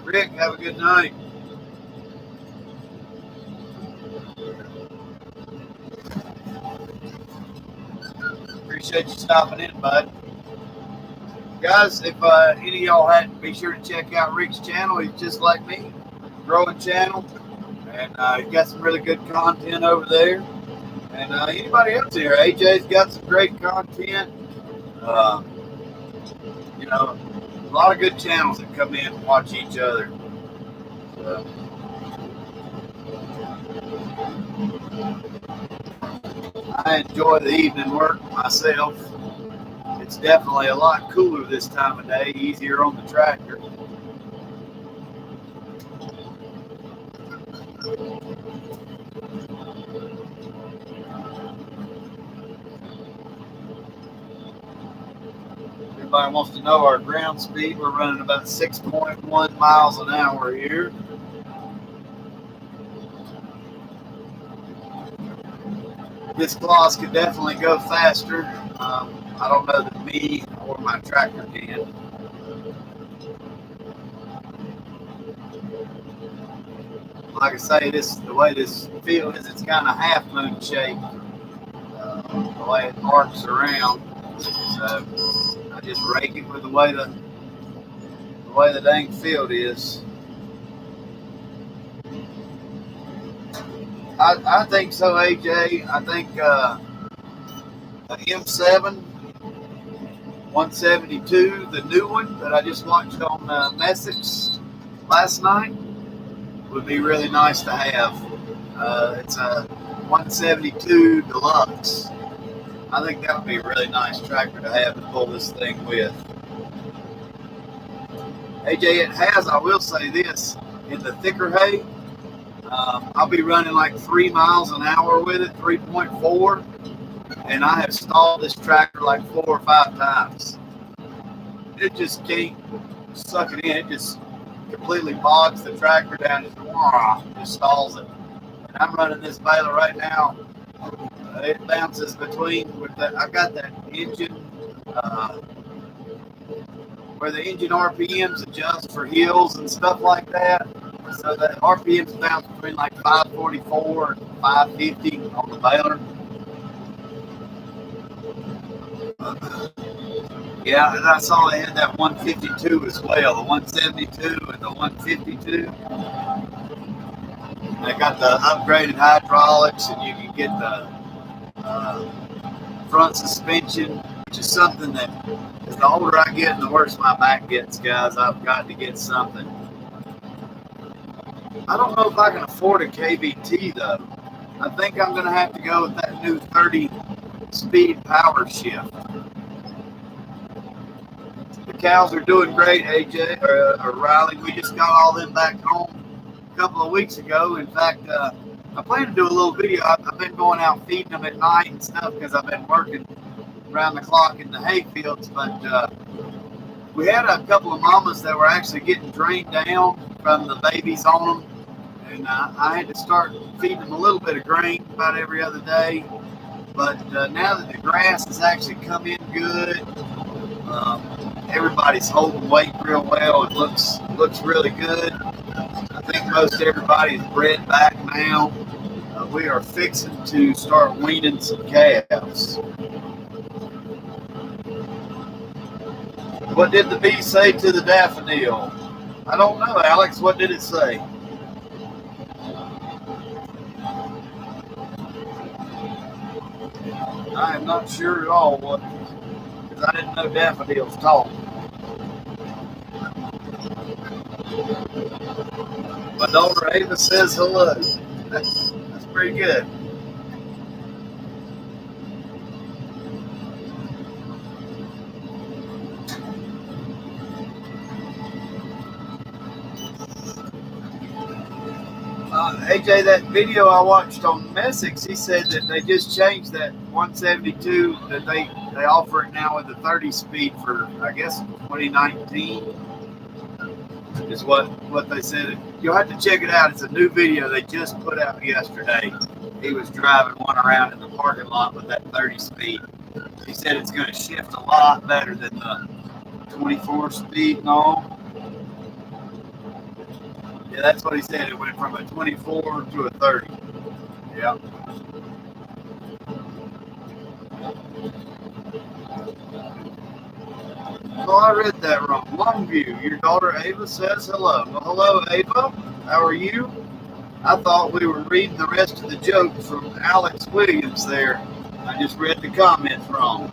Rick, have a good night. Appreciate you stopping in, bud. Guys, if any of y'all hadn't, be sure to check out Rick's channel. He's just like me, growing channel, and he's got some really good content over there. And anybody else here, AJ's got some great content. A lot of good channels that come in and watch each other. So. I enjoy the evening work myself. It's definitely a lot cooler this time of day, easier on the tractor. Everybody wants to know our ground speed. We're running about 6.1 miles an hour here. This Claas could definitely go faster. I don't know that me or my tractor can. Like I say, the way this field is, it's kind of half moon shaped. The way it arcs around. So I just rake it with the way the dang field is. I think so, AJ. I think the M5-111, the new one that I just watched on Message last night, would be really nice to have. It's a 172 Deluxe. I think that would be a really nice tractor to have to pull this thing with. AJ, it has, I will say this, in the thicker hay, I'll be running like 3 miles an hour with it, 3.4, and I have stalled this tractor like 4 or 5 times. It just can't suck it in. It just completely bogs the tractor down, just stalls it. And I'm running this baler right now. It bounces between, I've got that engine, where the engine RPMs adjust for hills and stuff like that. So the RPMs bounce between like 544 and 550 on the baler. Yeah, and I saw they had that 152 as well, the 172 and the 152. They got the upgraded hydraulics, and you can get the front suspension, which is something that, as the older I get and the worse my back gets, guys, I've got to get something. I don't know if I can afford a KVT though. I think I'm going to have to go with that new 30-speed power shift. The cows are doing great, AJ or Riley. We just got all them back home a couple of weeks ago. In fact, I plan to do a little video. I've been going out feeding them at night and stuff because I've been working around the clock in the hay fields. But we had a couple of mamas that were actually getting drained down from the babies on them. And I had to start feeding them a little bit of grain about every other day. But now that the grass has actually come in good, everybody's holding weight real well. It looks really good. I think most everybody's bred back now. We are fixing to start weaning some calves. What did the bee say to the daffodil? I don't know, Alex. What did it say? I am not sure at all because I didn't know daffodils talk. My daughter Ava says hello. That's pretty good. AJ, that video I watched on Messix, he said that they just changed that 172, that they offer it now with the 30 speed for, I guess, 2019 is what they said. You'll have to check it out. It's a new video they just put out yesterday. He was driving one around in the parking lot with that 30 speed. He said it's going to shift a lot better than the 24 speed and all. Yeah, that's what he said. It went from a 24 to a 30. Yeah. Well, I read that wrong. Longview. Your daughter Ava says hello. Well, hello, Ava. How are you? I thought we were reading the rest of the joke from Alex Williams there. I just read the comments wrong.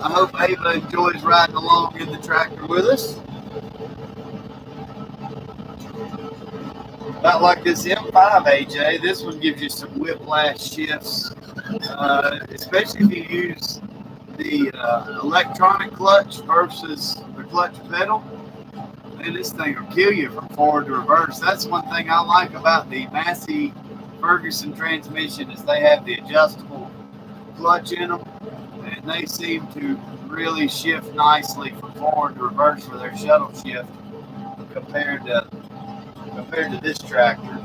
I hope Ava enjoys riding along in the tractor with us. Not like this M5, AJ. This one gives you some whiplash shifts, especially if you use the electronic clutch versus the clutch pedal. Man, this thing will kill you from forward to reverse. That's one thing I like about the Massey Ferguson transmission is they have the adjustable clutch in them, and they seem to really shift nicely from forward to reverse for their shuttle shift compared to this tractor.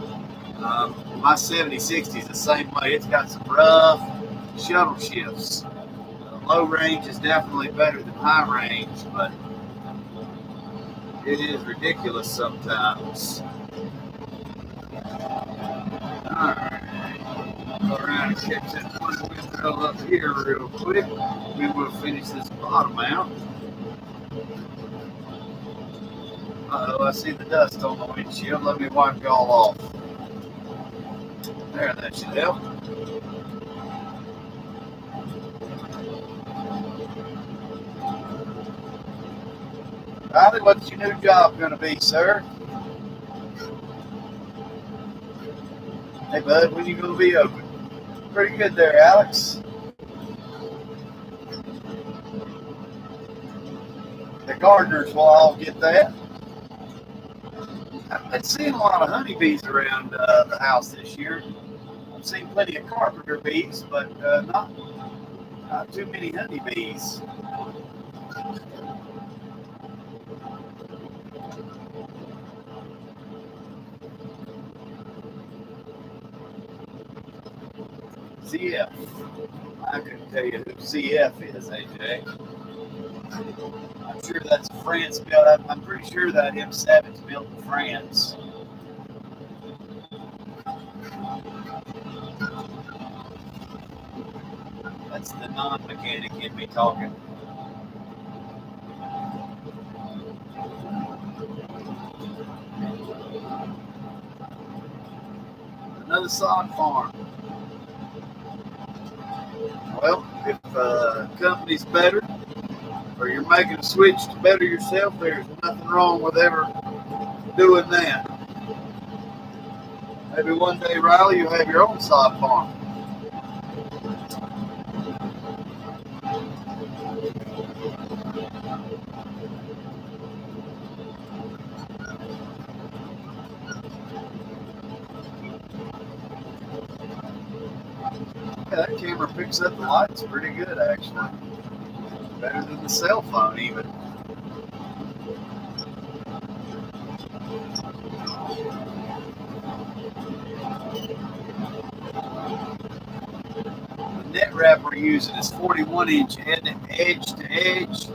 My 7060 is the same way. It's got some rough shuttle shifts. Low range is definitely better than high range, but it is ridiculous sometimes. Alright, go around and catch that one window up here real quick. Then we'll finish this bottom out. Uh-oh, I see the dust on the windshield. Let me wipe it all off. There, that should help. Riley, what's your new job going to be, sir? Hey, bud, when are you going to be open? Pretty good there, Alex. The gardeners will all get that. I've been seeing a lot of honeybees around the house this year. I've seen plenty of carpenter bees, but not too many honeybees. CF. I couldn't tell you who CF is, AJ. I'm sure that's France built. I'm pretty sure that M7 is built in France. That's the non-mechanic in me talking. Another sod farm. Well, if company's better, or you're making a switch to better yourself, there's nothing wrong with ever doing that. Maybe one day, Riley, you'll have your own sod farm. Yeah, that camera picks up the lights pretty good, actually. Better than the cell phone, even. The net wrap we're using is 41-inch edge to edge.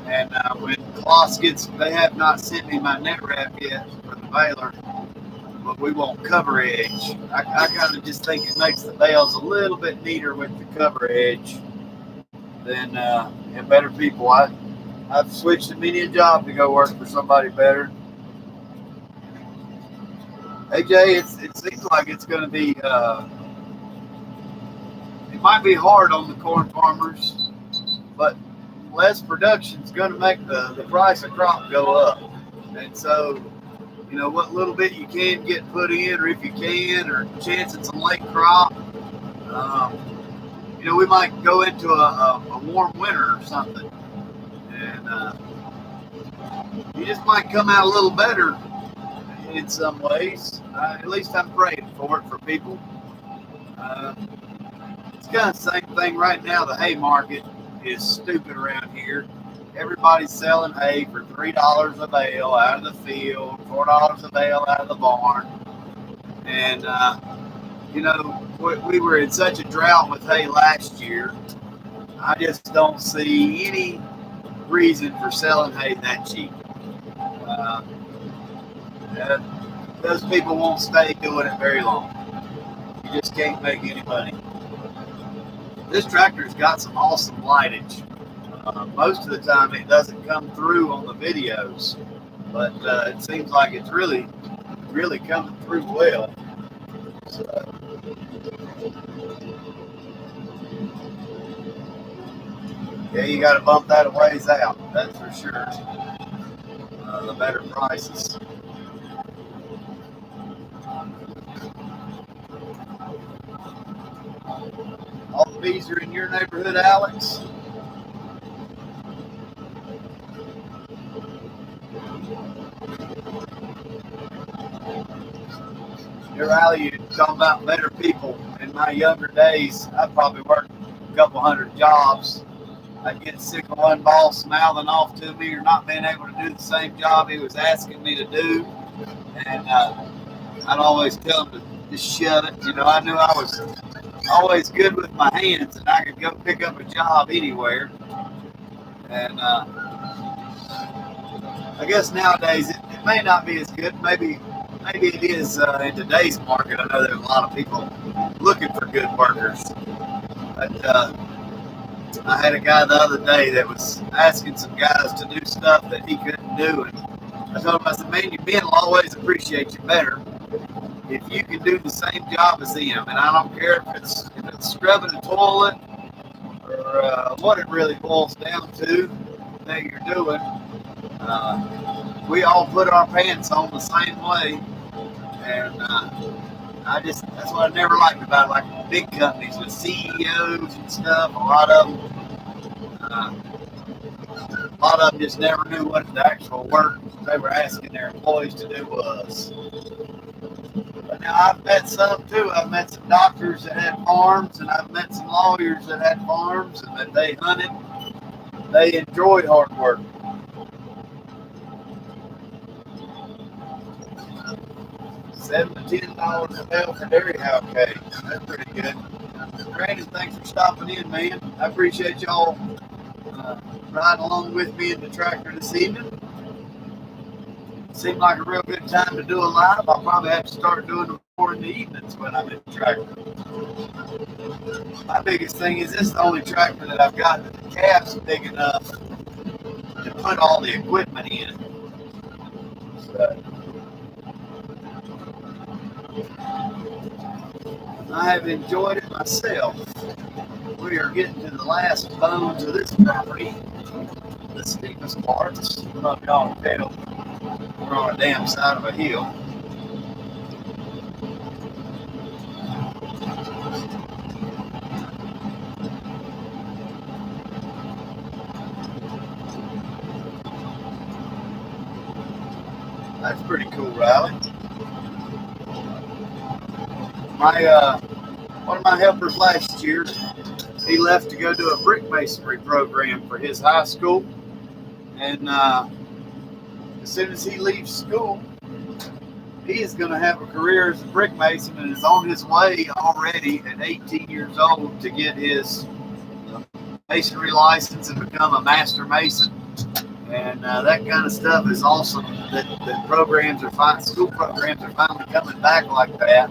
And when Claas gets, they have not sent me my net wrap yet for the baler, but we want cover edge. I kind of just think it makes the bales a little bit neater with the cover edge than and better people. I've switched to many a job to go work for somebody better. AJ, it seems like it's going to be, it might be hard on the corn farmers, but less production is going to make the price of crop go up. And so, you know, what little bit you can get put in, or if you can, or chance it's a late crop, you know, we might go into a warm winter or something. And you just might come out a little better in some ways. At least I'm praying for it for people. It's kind of the same thing right now. The hay market is stupid around here. Everybody's selling hay for $3 a bale out of the field, $4 a bale out of the barn. And, you know, we were in such a drought with hay last year. I just don't see any reason for selling hay that cheap. Those people won't stay doing it very long. You just can't make any money. This tractor's got some awesome lightage. Most of the time it doesn't come through on the videos, but it seems like it's really coming through well. So, yeah, you got to bump that a ways out, that's for sure. The better prices. All the bees are in your neighborhood, Alex? You're Riley, you're talking about better people. In my younger days, I probably worked a couple hundred jobs. I'd get sick of one boss mouthing off to me or not being able to do the same job he was asking me to do. And I'd always tell him to just shut it. You know, I knew I was always good with my hands, and I could go pick up a job anywhere. And I guess nowadays it may not be as good. Maybe it is in today's market. I know there's a lot of people looking for good workers. But I had a guy the other day that was asking some guys to do stuff that he couldn't do, and I told him, I said, man, your men will always appreciate you better if you can do the same job as them. And I don't care if it's scrubbing a toilet or what it really boils down to that you're doing. We all put our pants on the same way, and that's what I never liked about like big companies with CEOs and stuff. A lot of them just never knew what the actual work they were asking their employees to do was. But now I've met some too. I've met some doctors that had farms, and I've met some lawyers that had farms, and that they hunted. They enjoyed hard work. $7 to $10 a bale for dairy cow cage. That's pretty good. Brandon, thanks for stopping in, man. I appreciate y'all riding along with me in the tractor this evening. Seemed like a real good time to do a live. I'll probably have to start doing them more in the evenings when I'm in the tractor. My biggest thing is this is the only tractor that I've got that the cab's big enough to put all the equipment in. So, I have enjoyed it myself. We are getting to the last bones of this property, the steepest parts. I don't know if y'all can tell. We're on a damn side of a hill. That's pretty cool, Riley. One of my helpers last year, he left to go do a brick masonry program for his high school, and as soon as he leaves school, he is going to have a career as a brick mason, and is on his way already at 18 years old to get his masonry license and become a master mason. And that kind of stuff is awesome. That school programs are finally coming back like that.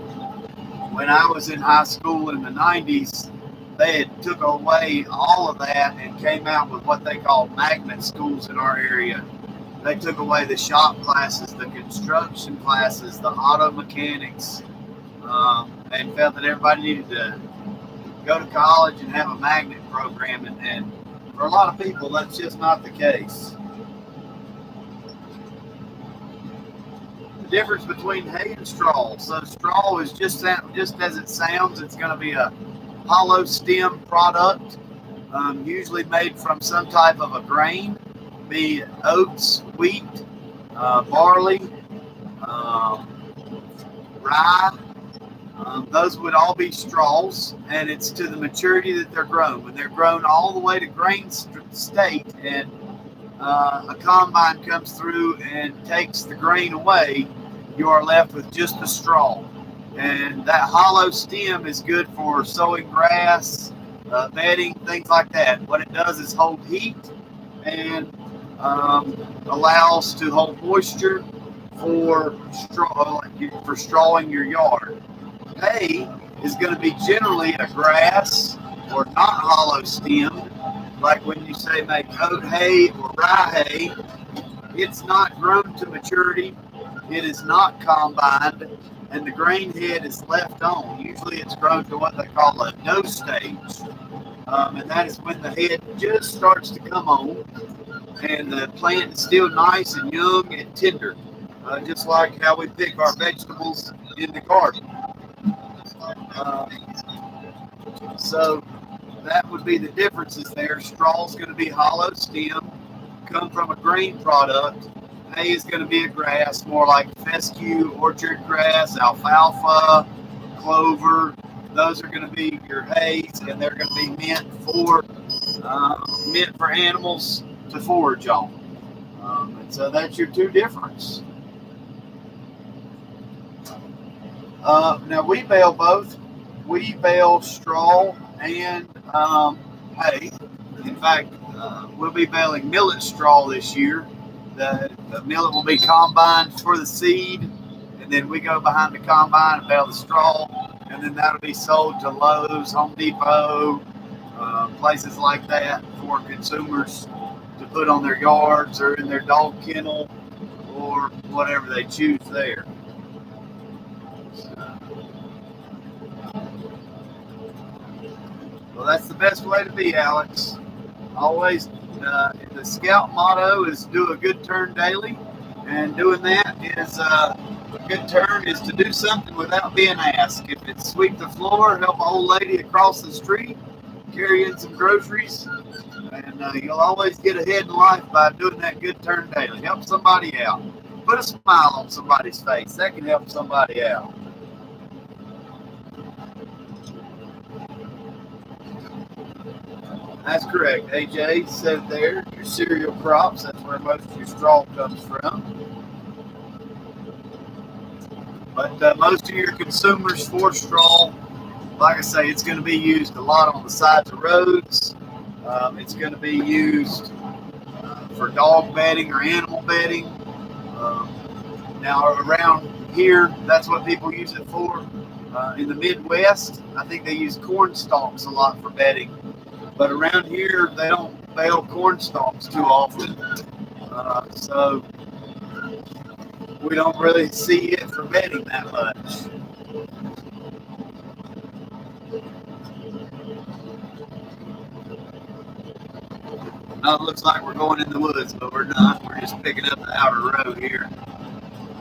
When I was in high school in the 90s, they had took away all of that and came out with what they call magnet schools in our area. They took away the shop classes, the construction classes, the auto mechanics, and felt that everybody needed to go to college and have a magnet program. And for a lot of people, that's just not the case. The difference between hay and straw. So straw is just as it sounds. It's going to be a hollow stem product, usually made from some type of a grain, be it oats, wheat, barley, rye. Those would all be straws, and it's to the maturity that they're grown. When they're grown all the way to grain state, and a combine comes through and takes the grain away, you are left with just the straw. And that hollow stem is good for sowing grass, bedding, things like that. What it does is hold heat and allows to hold moisture for strawing your yard. Hay is going to be generally a grass or not hollow stemmed, like when you say make oat hay or rye hay. It's not grown to maturity. It is not combined, and the grain head is left on. Usually it's grown to what they call a dough stage, and that is when the head just starts to come on, and the plant is still nice and young and tender, just like how we pick our vegetables in the garden. So that would be the differences there. Straw is going to be hollow stem, come from a grain product. Hay is going to be a grass, more like fescue, orchard grass, alfalfa, clover. Those are going to be your hays, and they're going to be meant for animals to forage on. And so that's your two difference. Now we bale both. We bale straw and hay. In fact, we'll be baling millet straw this year. The millet will be combined for the seed, and then we go behind the combine and bale the straw, and then that'll be sold to Lowe's, Home Depot, places like that for consumers to put on their yards or in their dog kennel or whatever they choose there. Well, that's the best way to be, Alex. Always, the Scout motto is do a good turn daily, and doing that is a good turn is to do something without being asked. If it's sweep the floor, help an old lady across the street, carry in some groceries, and you'll always get ahead in life by doing that good turn daily. Help somebody out. Put a smile on somebody's face. That can help somebody out. That's correct. AJ said there, your cereal crops, that's where most of your straw comes from. But most of your consumers for straw, like I say, it's going to be used a lot on the sides of roads. It's going to be used for dog bedding or animal bedding. Now around here, that's what people use it for. In the Midwest, I think they use corn stalks a lot for bedding. But around here, they don't bale corn stalks too often. So we don't really see it for bedding that much. Now it looks like we're going in the woods, but we're not. We're just picking up the outer road here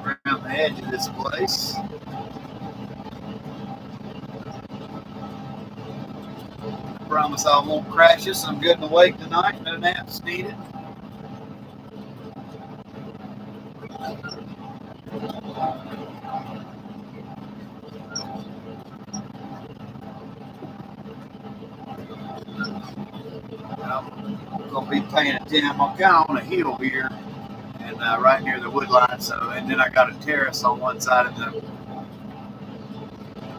around the edge of this place. I promise I won't crash this. I'm good and awake tonight. No naps needed. I'm going to be paying attention. I'm kind of on a hill here and right near the wood line. And then I got a terrace on one side of the.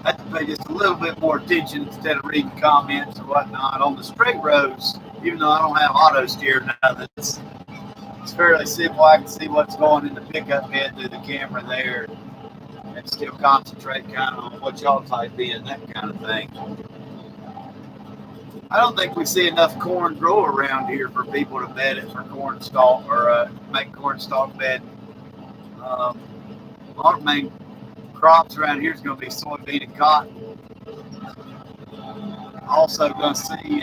I have to pay just a little bit more attention instead of reading comments or whatnot. On the straight roads, even though I don't have auto steer now, it's fairly simple. I can see what's going in the pickup head through the camera there and still concentrate kind of on what y'all type in, that kind of thing. I don't think we see enough corn grow around here for people to bed it for corn stalk or make corn stalk bed. Our main crops around here is going to be soybean and cotton. Also going to see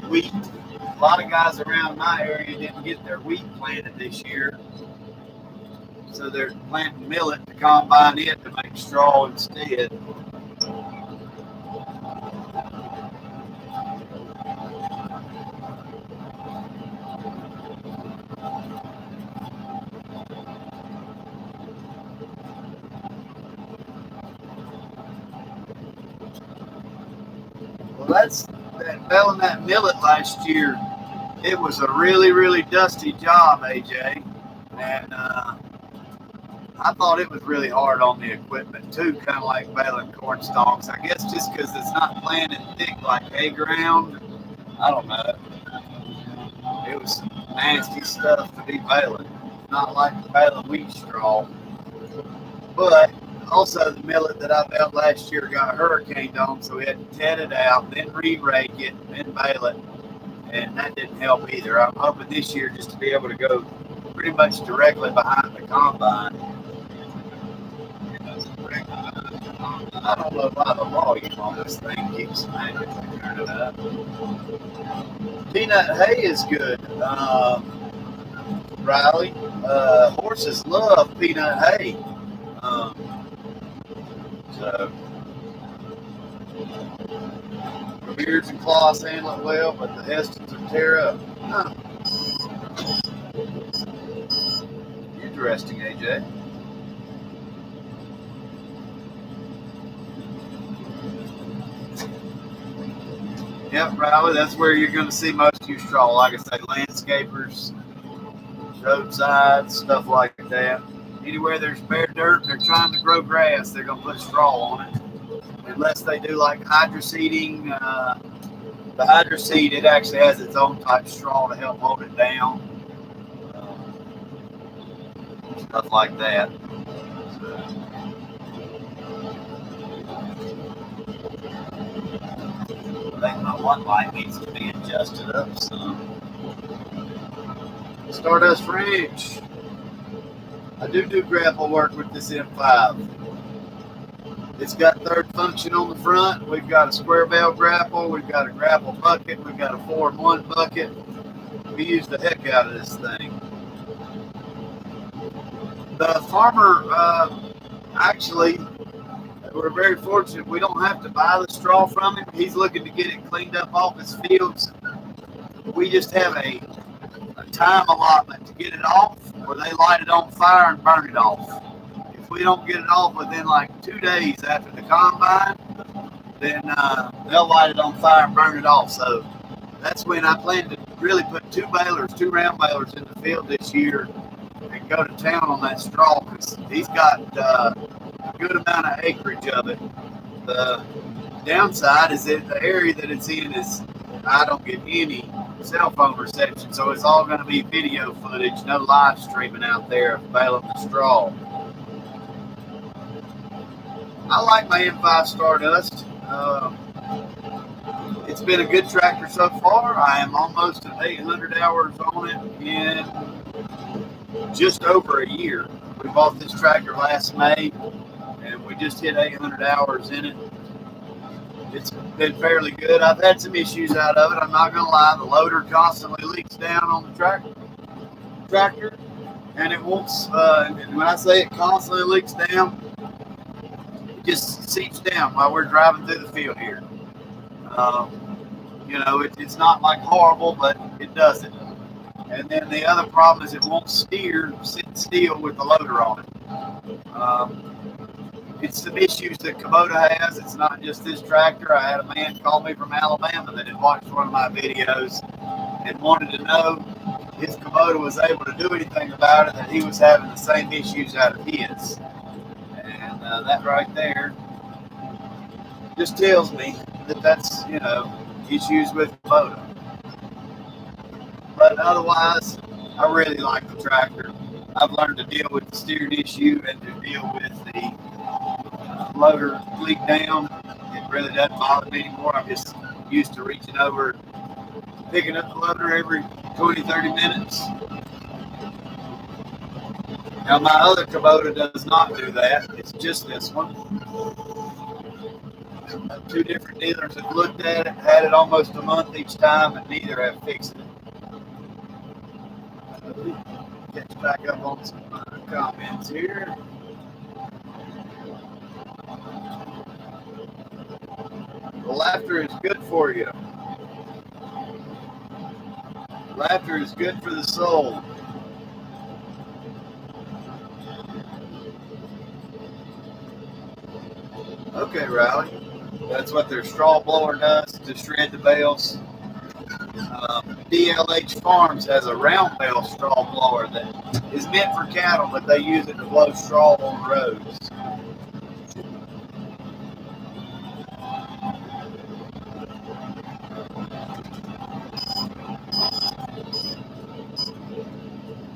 wheat. A lot of guys around my area didn't get their wheat planted this year, so they're planting millet to combine it to make straw instead. Well, that's baling that millet last year. It was a really, really dusty job, AJ, and I thought it was really hard on the equipment too, kind of like baling corn stalks. I guess just because it's not planted thick like hay ground. I don't know. It was some nasty stuff to be baling, not like baling wheat straw. But also the millet that I baled last year got hurricaned on, so we had to ted it out, then re-rake it, then bale it, and that didn't help either. I'm hoping this year just to be able to go pretty much directly behind the combine. I don't know why the volume on this thing keeps magically turning up. Peanut hay is good, Riley. Horses love peanut hay. So Beards and Claas handle it well, but the Hestons are tear up. Huh. Interesting, AJ. Yep, Riley, that's where you're going to see most of your straw. Like I say, landscapers, roadsides, stuff like that. Anywhere there's bare dirt and they're trying to grow grass, they're going to put straw on it. Unless they do like hydro seeding. The hydro seed, it actually has its own type of straw to help hold it down. Stuff like that. I think my one light needs to be adjusted up some. Stardust Ranch. I do grapple work with this M5. It's got third function on the front. We've got a square bell grapple. We've got a grapple bucket. We've got a 4-in-1 bucket. We use the heck out of this thing. The farmer, actually, we're very fortunate. We don't have to buy the straw from him. He's looking to get it cleaned up off his fields. We just have a time allotment to get it off, or they light it on fire and burn it off. If we don't get it off within like 2 days after the combine, then they'll light it on fire and burn it off. So that's when I plan to really put 2 round balers in the field this year and go to town on that straw, because he's got a good amount of acreage of it. The downside is that the area that it's in is, I don't get any cell phone reception, so it's all going to be video footage, no live streaming out there of baling the straw. I like my M5 Stardust. It's been a good tractor so far. I am almost at 800 hours on it in just over a year. We bought this tractor last May, and we just hit 800 hours in it. It's been fairly good. I've had some issues out of it. I'm not going to lie. The loader constantly leaks down on the tractor, and it won't. And when I say it constantly leaks down, it just seeps down while we're driving through the field here. It's not like horrible, but it does it. And then the other problem is it won't sit still with the loader on it. It's some issues that Kubota has. It's not just this tractor. I had a man call me from Alabama that had watched one of my videos and wanted to know if Kubota was able to do anything about it, that he was having the same issues out of his. And that right there just tells me that that's, issues with Kubota. But otherwise, I really like the tractor. I've learned to deal with the steering issue and to deal with the loader leak down. It really doesn't bother me anymore. I'm just used to reaching over, picking up the loader every 20-30 minutes. Now my other Kubota does not do that. It's just this one. 2 different dealers have looked at it, had it almost a month each time, and neither have fixed it. Catch back up on some comments here. Laughter is good for you. Laughter is good for the soul. Okay, Riley. That's what their straw blower does, to shred the bales. DLH Farms has a round bale straw blower that is meant for cattle, but they use it to blow straw on roads.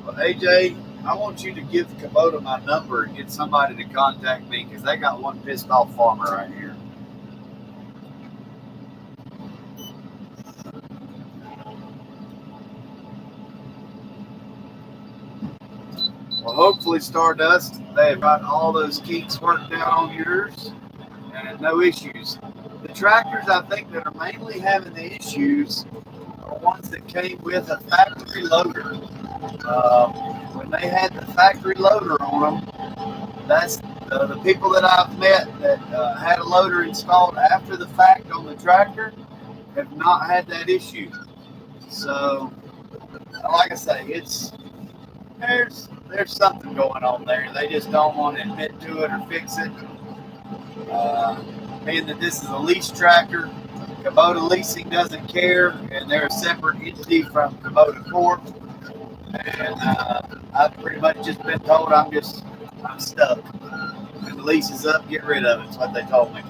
Well, AJ, I want you to give Kubota my number and get somebody to contact me, because they got one pissed off farmer right here. Well, hopefully, Stardust, they've got all those kinks worked out on yours and no issues. The tractors, I think, that are mainly having the issues are ones that came with a factory loader. When they had the factory loader on them, that's the people that I've met that had a loader installed after the fact on the tractor have not had that issue. So, like I say, there's something going on there. They just don't want to admit to it or fix it. Being that this is a lease tractor, Kubota Leasing doesn't care, and they're a separate entity from Kubota Corp. And I've pretty much just been told I'm just I'm stuck. When the lease is up, get rid of it. That's what they told me.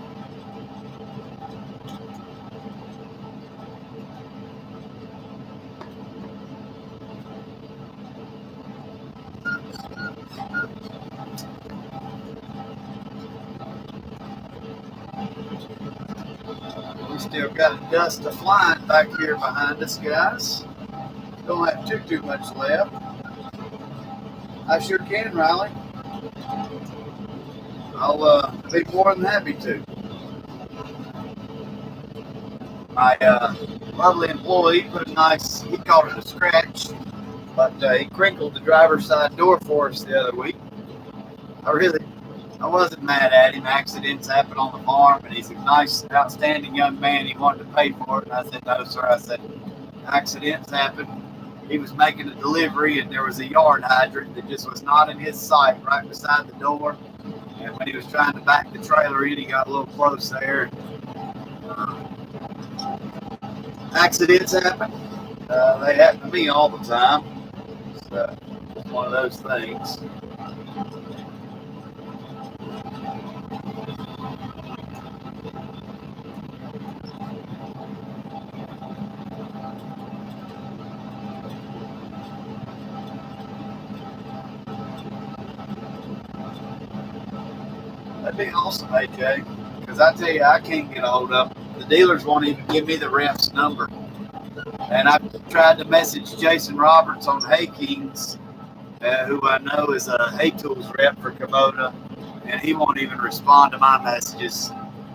We still got dust to flying back here behind us, guys. Don't have too much left. I sure can, Riley. I'll be more than happy to. My lovely employee put a nice, he called it a scratch, but he crinkled the driver's side door for us the other week. I wasn't mad at him. Accidents happen on the farm, and he's a nice, outstanding young man. He wanted to pay for it, and I said, no, sir. I said, accidents happen. He was making a delivery, and there was a yard hydrant that just was not in his sight right beside the door. And when he was trying to back the trailer in, he got a little close there. Accidents happen. They happen to me all the time. So it's one of those things. That'd be awesome, AJ. Because I tell you, I can't get a hold of them. The dealers won't even give me the ref's number. And I've tried to message Jason Roberts on Hay Kings, who I know is a Hay Tools rep for Kubota, and he won't even respond to my messages.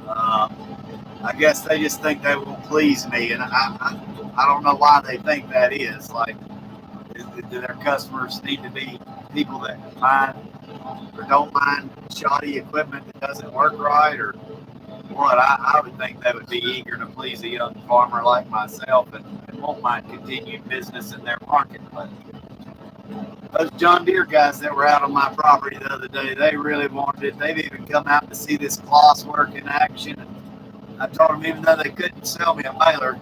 I guess they just think they will please me, and I don't know why they think that is. Like, do their customers need to be people that mind or don't mind shoddy equipment that doesn't work right, or what? I would think they would be eager to please a young farmer like myself and won't mind continued business in their market. But those John Deere guys that were out on my property the other day, they really wanted it. They've even come out to see this Claas work in action. And I told them, even though they couldn't sell me a baler,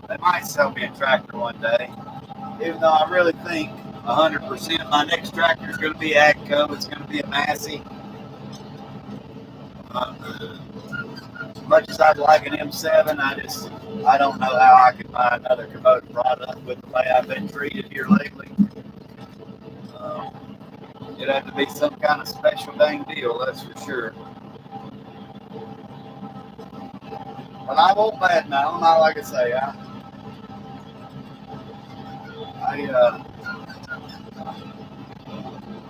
they might sell me a tractor one day. Even though I really think 100% my next tractor is going to be AGCO. It's going to be a Massey. As much as I'd like an M7, I don't know how I can buy another Kubota product with the way I've been treated here lately. It'd have to be some kind of special dang deal, that's for sure. But I won't badmouth them. Like I say,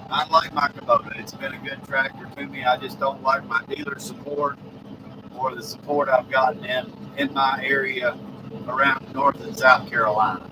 I like my Kubota. It's been a good tractor to me. I just don't like my dealer support or the support I've gotten in my area around North and South Carolina.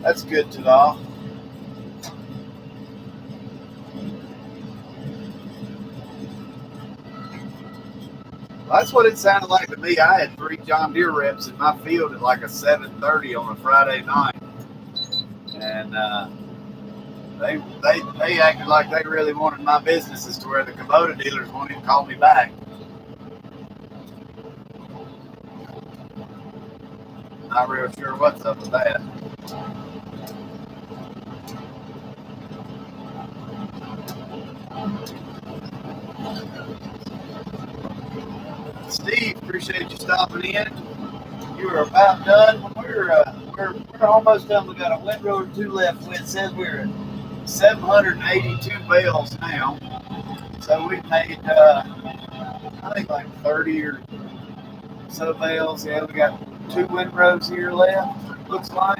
That's good to know. That's what it sounded like to me. I had 3 John Deere reps in my field at like a 7:30 on a Friday night, and they acted like they really wanted my business, as to where the Kubota dealers won't even call me back. Not real sure what's up with that. Steve, appreciate you stopping in. You were about done. We're almost done. We got a windrow or 2 left. It says we're at 782 bales now. So we've made, I think, like 30 or so bales. Yeah, we got 2 windrows here left, looks like.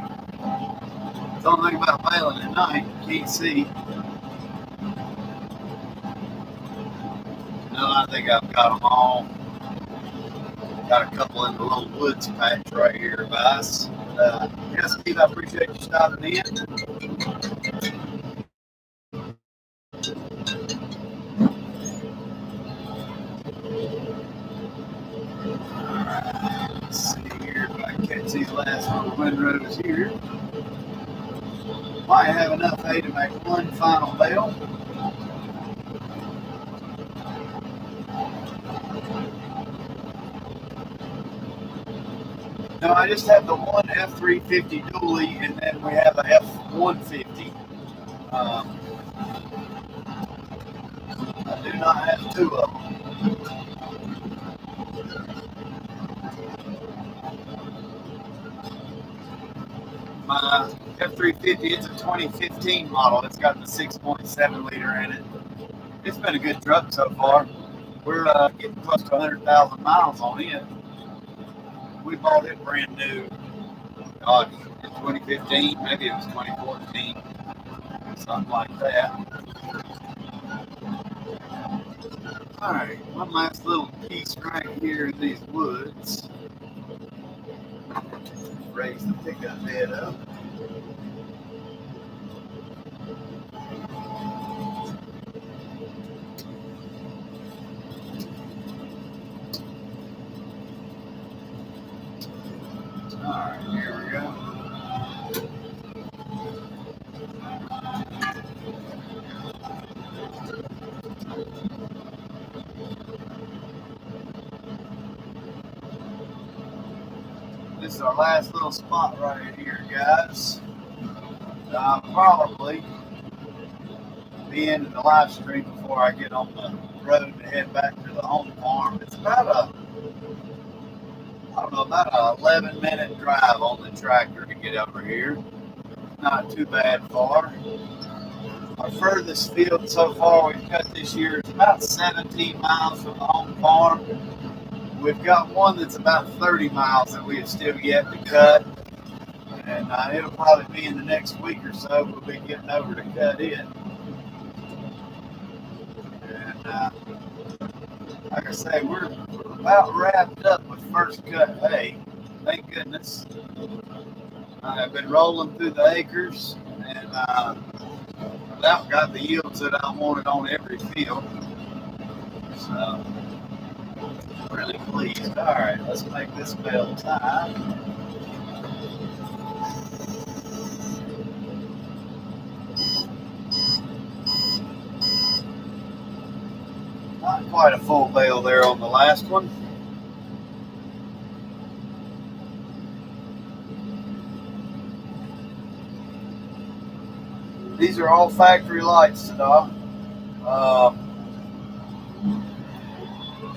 Don't think about baling at night. Can't see. No, I think I've got them all. Got a couple in the little woods patch right here by us. Yeah, Steve, I appreciate you stopping in. Let's see here if I can catch these last That's on the windrows here. Might have enough hay to make one final bale. No, I just have the one F350 dually, and then we have a F150. I do not have two of them. My F350, it's a 2015 model. It's got the 6.7 liter in it. It's been a good truck so far. We're getting close to 100,000 miles on it. We bought it brand new, gosh, in 2015, maybe it was 2014, something like that. All right, one last little piece right here in these woods. Raise the pickup bed up. Alright, here we go. This is our last little spot right here, guys. I'll probably be ending the live stream before I get on the road to head back to the home farm. It's about about an 11-minute drive on the tractor to get over here. Not too bad far. Our furthest field so far we've cut this year is about 17 miles from the home farm. We've got one that's about 30 miles that we have still yet to cut. And it'll probably be in the next week or so we'll be getting over to cut it. And like I say, we're about wrapped up with first cut hay. Thank goodness. I've been rolling through the acres and about got the yields that I wanted on every field. So, really pleased. All right, let's make this bale tie. Not quite a full bale there on the last one. These are all factory lights, Sada.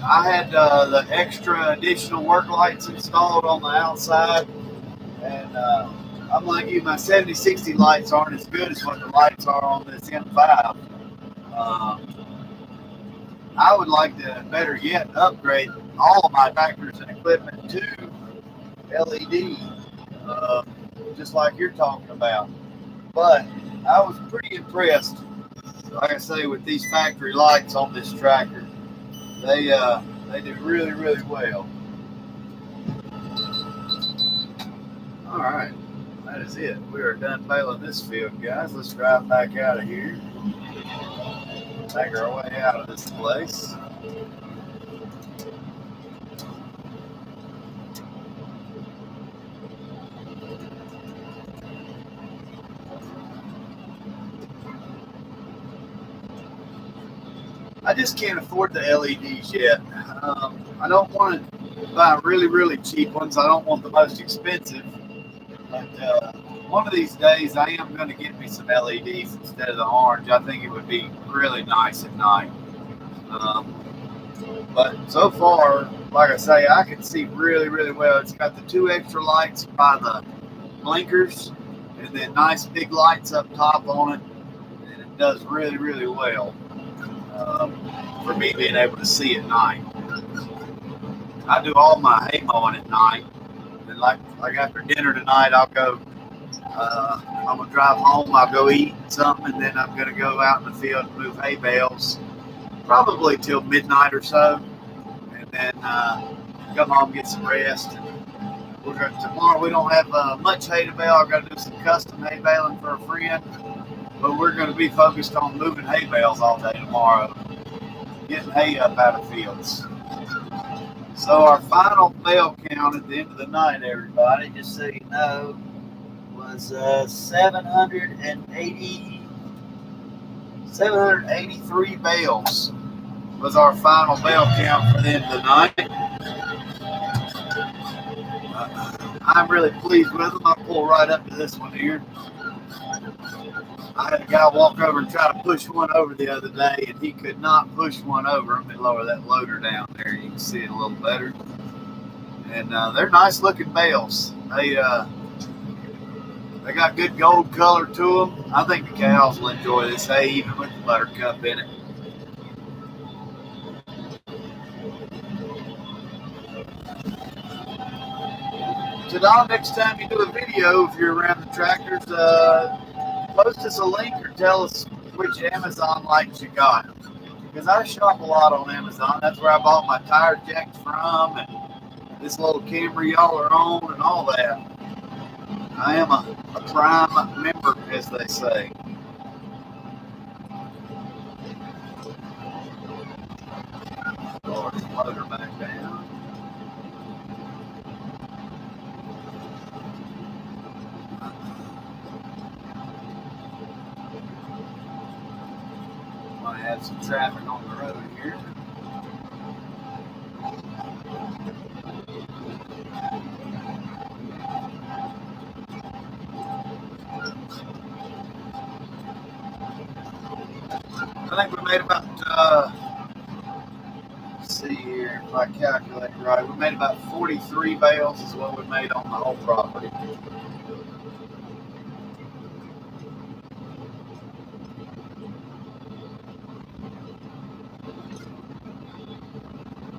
I had the extra additional work lights installed on the outside, and I'm like you, my 70-60 lights aren't as good as what the lights are on this M5. I would like to, better yet, upgrade all of my tractors and equipment to LED, just like you're talking about. But I was pretty impressed, like I say, with these factory lights on this tractor. They do really, really well. All right, that is it. We are done baling this field, guys. Let's drive back out of here. Take our way out of this place. I just can't afford the LEDs yet. I don't want to buy really, really cheap ones. I don't want the most expensive. But one of these days, I am going to get me some LEDs instead of the orange. I think it would be really nice at night. But so far, like I say, I can see really, really well. It's got the 2 extra lights by the blinkers, and then nice big lights up top on it. And it does really, really well for me being able to see at night. I do all my hay mowing at night. And like after dinner tonight, I'll go, I'm going to drive home, I'll go eat something, and then I'm going to go out in the field and move hay bales, probably till midnight or so, and then come home, get some rest. And tomorrow we don't have much hay to bale. I've got to do some custom hay baling for a friend, but we're going to be focused on moving hay bales all day tomorrow, getting hay up out of fields. So our final bale count at the end of the night, everybody, just so you know, was 783 bales was our final bale count for the end of the night. I'm really pleased with them. I'll pull right up to this one here. I had a guy walk over and try to push one over the other day, and he could not push one over. Let me lower that loader down there. You can see it a little better. And they're nice looking bales. They got good gold color to them. I think the cows will enjoy this hay even with the buttercup in it. So Don, next time you do a video, if you're around the tractors, post us a link or tell us which Amazon lights you got. Because I shop a lot on Amazon. That's where I bought my tire jacks from, and this little Camry y'all are on, and all that. I am a Prime member, as they say. Lower the motor back down. Might have some traffic on the road here. I think we made about, let's see here, if I calculate right, we made about 43 bales is what we made on the whole property.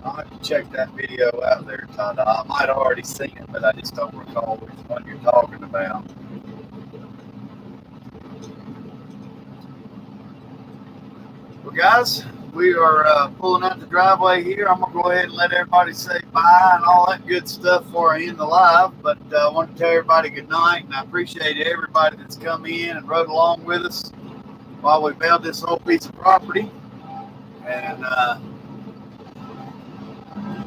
I'll have to check that video out there, Todd. I might have already seen it, but I just don't recall which one you're talking about. Well, guys, we are pulling out the driveway here. I'm going to go ahead and let everybody say bye and all that good stuff before I end the live. But I want to tell everybody good night, and I appreciate everybody that's come in and rode along with us while we baled this whole piece of property. And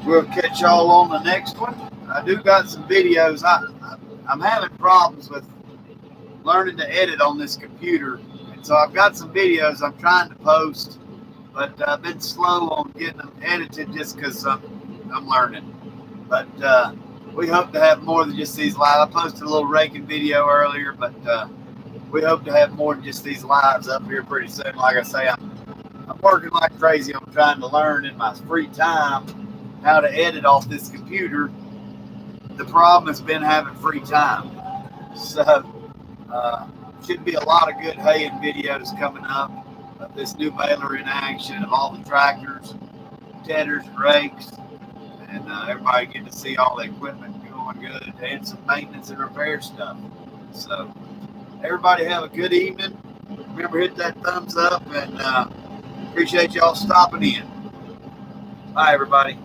we'll catch y'all on the next one. I do got some videos. I'm having problems with learning to edit on this computer. And so I've got some videos I'm trying to post, but I've been slow on getting them edited just because I'm learning. But we hope to have more than just these lives. I posted a little raking video earlier, but we hope to have more than just these lives up here pretty soon. Like I say, I'm working like crazy. I'm trying to learn in my free time how to edit off this computer. The problem has been having free time. So should be a lot of good hay and videos coming up of this new baler in action, of all the tractors, tedders, rakes, and everybody getting to see all the equipment going good, and some maintenance and repair stuff. So everybody have a good evening. Remember, hit that thumbs up, and appreciate y'all stopping in. Bye, everybody.